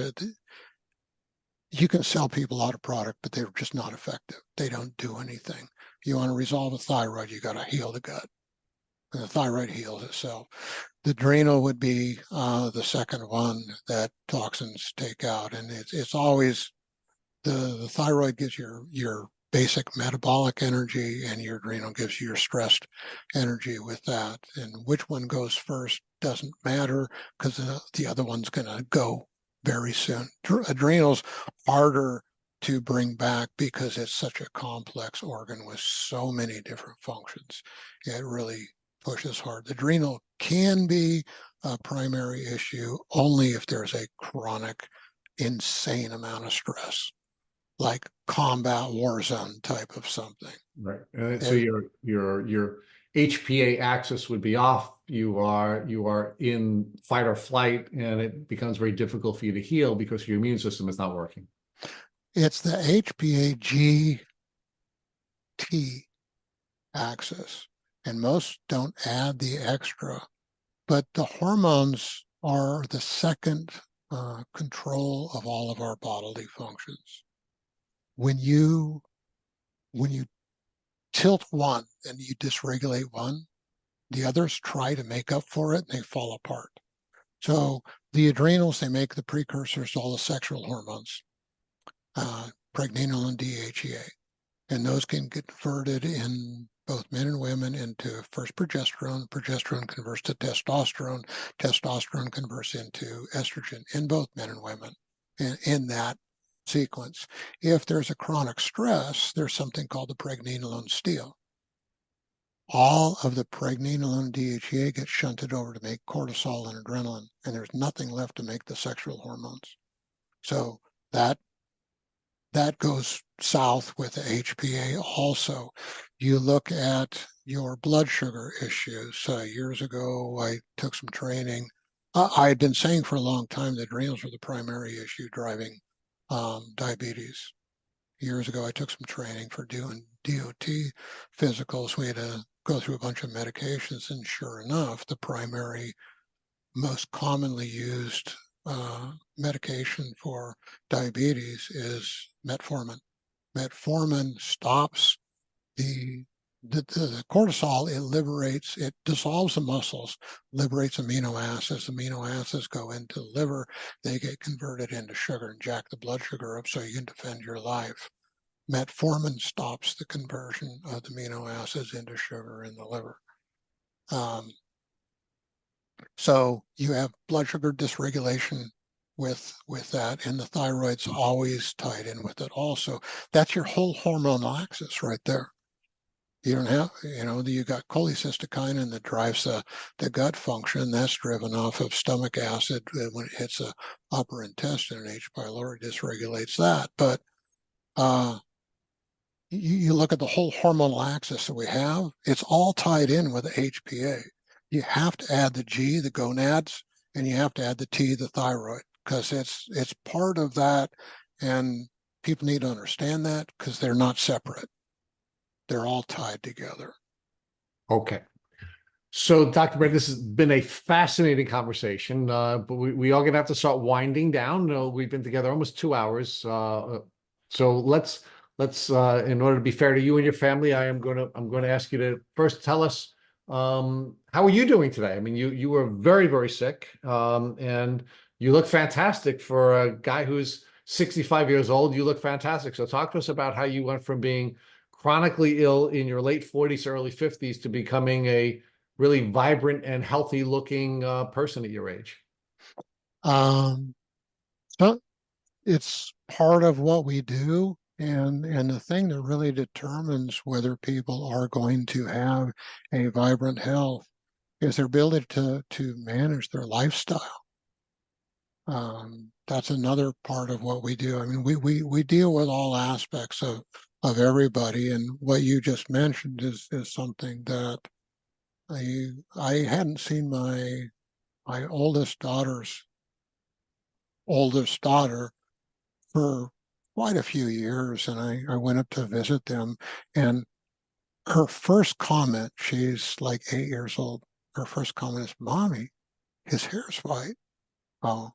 you can sell people a lot of product, but they're just not effective. They don't do anything. You want to resolve a thyroid, you got to heal the gut. And the thyroid heals itself. The adrenal would be the second one that toxins take out. And it's always the thyroid gives your basic metabolic energy, and your adrenal gives you your stressed energy with that. And which one goes first doesn't matter because the other one's going to go very soon. Adrenals harder to bring back because it's such a complex organ with so many different functions. It really pushes hard. The adrenal can be a primary issue only if there's a chronic, insane amount of stress, like combat war zone type of something. Right. So It, your HPA axis would be off. You are in fight or flight, and it becomes very difficult for you to heal because your immune system is not working. it's the HPA-GT axis, and most don't add the extra, but the hormones are the second control of all of our bodily functions. When you tilt one and you dysregulate one, the others try to make up for it and they fall apart. So the adrenals, they make the precursors to all the sexual hormones, pregnenolone, DHEA, and those can get converted in both men and women into first progesterone. Progesterone converts to testosterone. Testosterone converts into estrogen in both men and women in that sequence. If there's a chronic stress, there's something called the pregnenolone steal. All of the pregnenolone DHEA gets shunted over to make cortisol and adrenaline, and there's nothing left to make the sexual hormones. So that goes south with the HPA also. You look at your blood sugar issues. Years ago, I took some training. I had been saying for a long time that adrenals were the primary issue driving diabetes. Years ago, I took some training for doing DOT physicals. We had to go through a bunch of medications, and sure enough, the primary, most commonly used medication for diabetes is metformin. Metformin stops the cortisol. It dissolves the muscles, liberates amino acids. Amino acids go into the liver. They get converted into sugar and jack the blood sugar up so you can defend your life. Metformin stops the conversion of the amino acids into sugar in the liver. So you have blood sugar dysregulation with that, and the thyroid's always tied in with it also. That's your whole hormonal axis right there. You don't have, you got cholecystokinin that drives the gut function. That's driven off of stomach acid when it hits the upper intestine, and H. pylori dysregulates that. But you look at the whole hormonal axis that we have, it's all tied in with HPA. You have to add the G, the gonads, and you have to add the T, the thyroid, because it's part of that, and people need to understand that because they're not separate. They're all tied together. Okay. So, Dr. Brett, this has been a fascinating conversation, but we are going to have to start winding down. We've been together almost 2 hours. So in order to be fair to you and your family, I'm going to ask you to first tell us, how are you doing today? I mean, you were very, very sick, and you look fantastic for a guy who's 65 years old. You look fantastic. So talk to us about how you went from being chronically ill in your late 40s, early 50s to becoming a really vibrant and healthy looking person at your age. Um, so it's part of what we do. And the thing that really determines whether people are going to have a vibrant health is their ability to manage their lifestyle. That's another part of what we do. I mean, we deal with all aspects of everybody, and what you just mentioned is something that I hadn't seen my oldest daughter for quite a few years, and I went up to visit them, and her first comment, she's like 8 years old, her first comment is, "Mommy, his hair's white." Oh,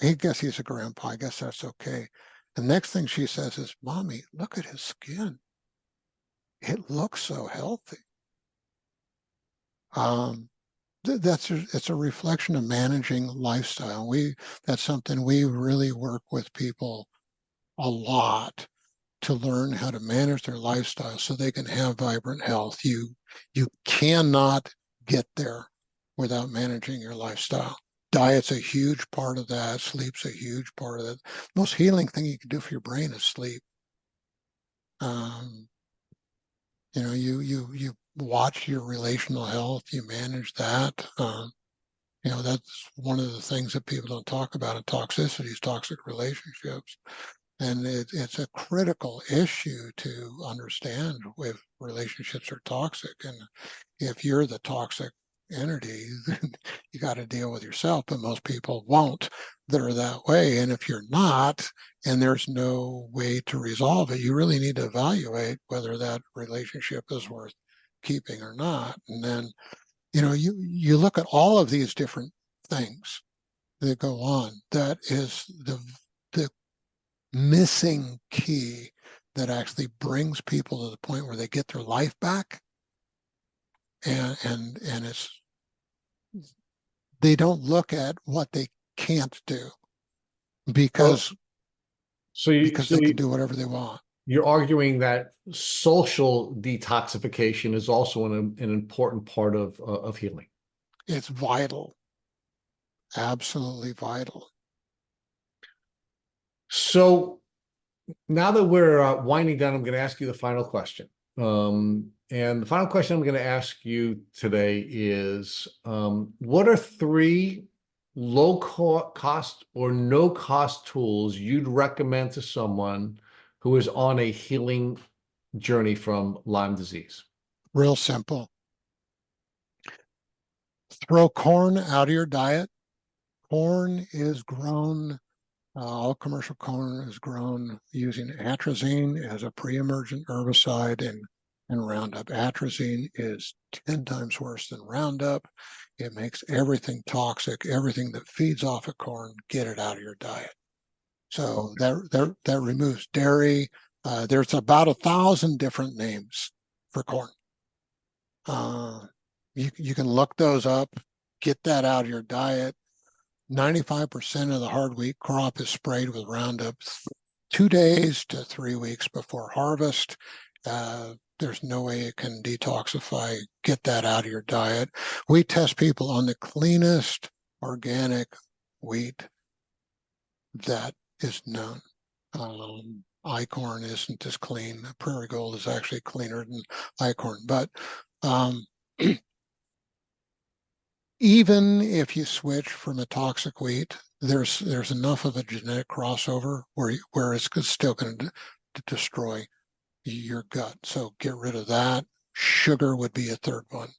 I guess he's a grandpa. I guess that's okay. The next thing she says is, "Mommy, look at his skin. It looks so healthy." Um, it's a reflection of managing lifestyle. That's something we really work with people a lot to learn how to manage their lifestyle so they can have vibrant health. You cannot get there without managing your lifestyle. Diet's a huge part of that. Sleep's a huge part of that. Most healing thing you can do for your brain is sleep. Um, you watch your relational health, you manage that. That's one of the things that people don't talk about in toxicity is toxic relationships. And it's a critical issue to understand if relationships are toxic. And if you're the toxic entity, then you got to deal with yourself. But most people won't that are that way. And if you're not, and there's no way to resolve it, you really need to evaluate whether that relationship is worth keeping or not. And then, you look at all of these different things that go on. That is the missing key that actually brings people to the point where they get their life back, and it's they don't look at what they can't do So, because so you, because so they can you, do whatever they want. you're arguing that social detoxification is also an important part of healing. It's vital, absolutely vital. So now that we're winding down, I'm going to ask you the final question. And the final question I'm going to ask you today is, what are three low cost or no cost tools you'd recommend to someone who is on a healing journey from Lyme disease? Real simple. Throw corn out of your diet. Corn is grown all commercial corn is grown using atrazine as a pre-emergent herbicide and Roundup. Atrazine is 10 times worse than Roundup. It makes everything toxic, everything that feeds off of corn, get it out of your diet. So Okay. that removes dairy. There's about 1,000 different names for corn. You can look those up, get that out of your diet. 95% of the hard wheat crop is sprayed with Roundup 2 days to 3 weeks before harvest. There's no way it can detoxify. Get that out of your diet. We test people on the cleanest organic wheat that is known. Icorn isn't as clean. Prairie Gold is actually cleaner than Icorn, but um, even if you switch from a toxic wheat, there's enough of a genetic crossover where it's still going to destroy your gut. So get rid of that. Sugar would be a third one.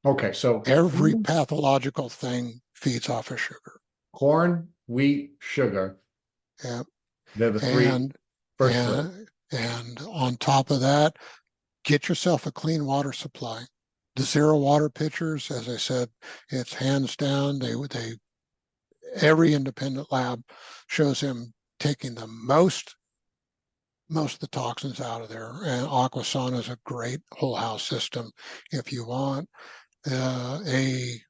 Okay, so Every pathological thing feeds off of sugar. corn, wheat, sugar, Yeah. they're the And first three. and on top of that, get yourself a clean water supply. The zero water pitchers, as I said, it's hands down. They every independent lab shows him taking the most of the toxins out of there. And Aquasana is a great whole house system. If you want a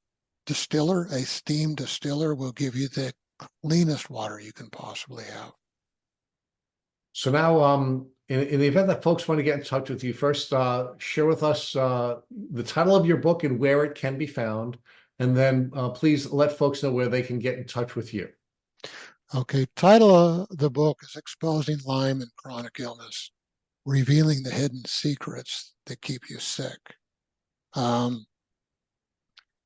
distiller, a steam distiller will give you the cleanest water you can possibly have. So now, in the event that folks want to get in touch with you, first share with us the title of your book and where it can be found, and then please let folks know where they can get in touch with you. Okay, title of the book is Exposing Lyme and Chronic Illness, Revealing the Hidden Secrets That Keep You Sick.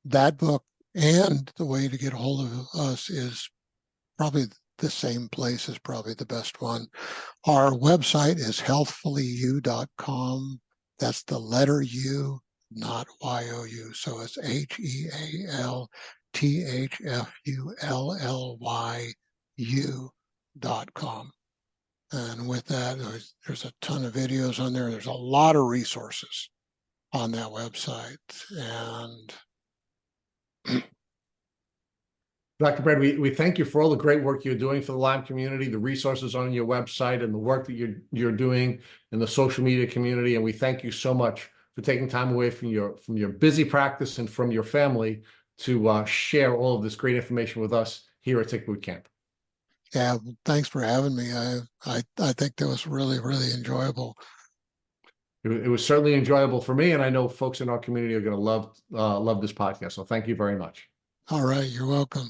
That book and the way to get a hold of us is probably the same place is probably the best one. Our website is healthfullyu.com. That's the letter U, not YOU. So it's HEALTHFULLYU.com. And with that, there's a ton of videos on there. There's a lot of resources on that website. And Dr. Brad, we thank you for all the great work you're doing for the Lyme community, the resources on your website, and the work that you're doing in the social media community. And we thank you so much for taking time away from your busy practice and from your family to share all of this great information with us here at Tick Boot Camp. yeah, thanks for having me. I think that was really, really enjoyable. It was certainly enjoyable for me, and I know folks in our community are going to love this podcast. So thank you very much. All right, you're welcome.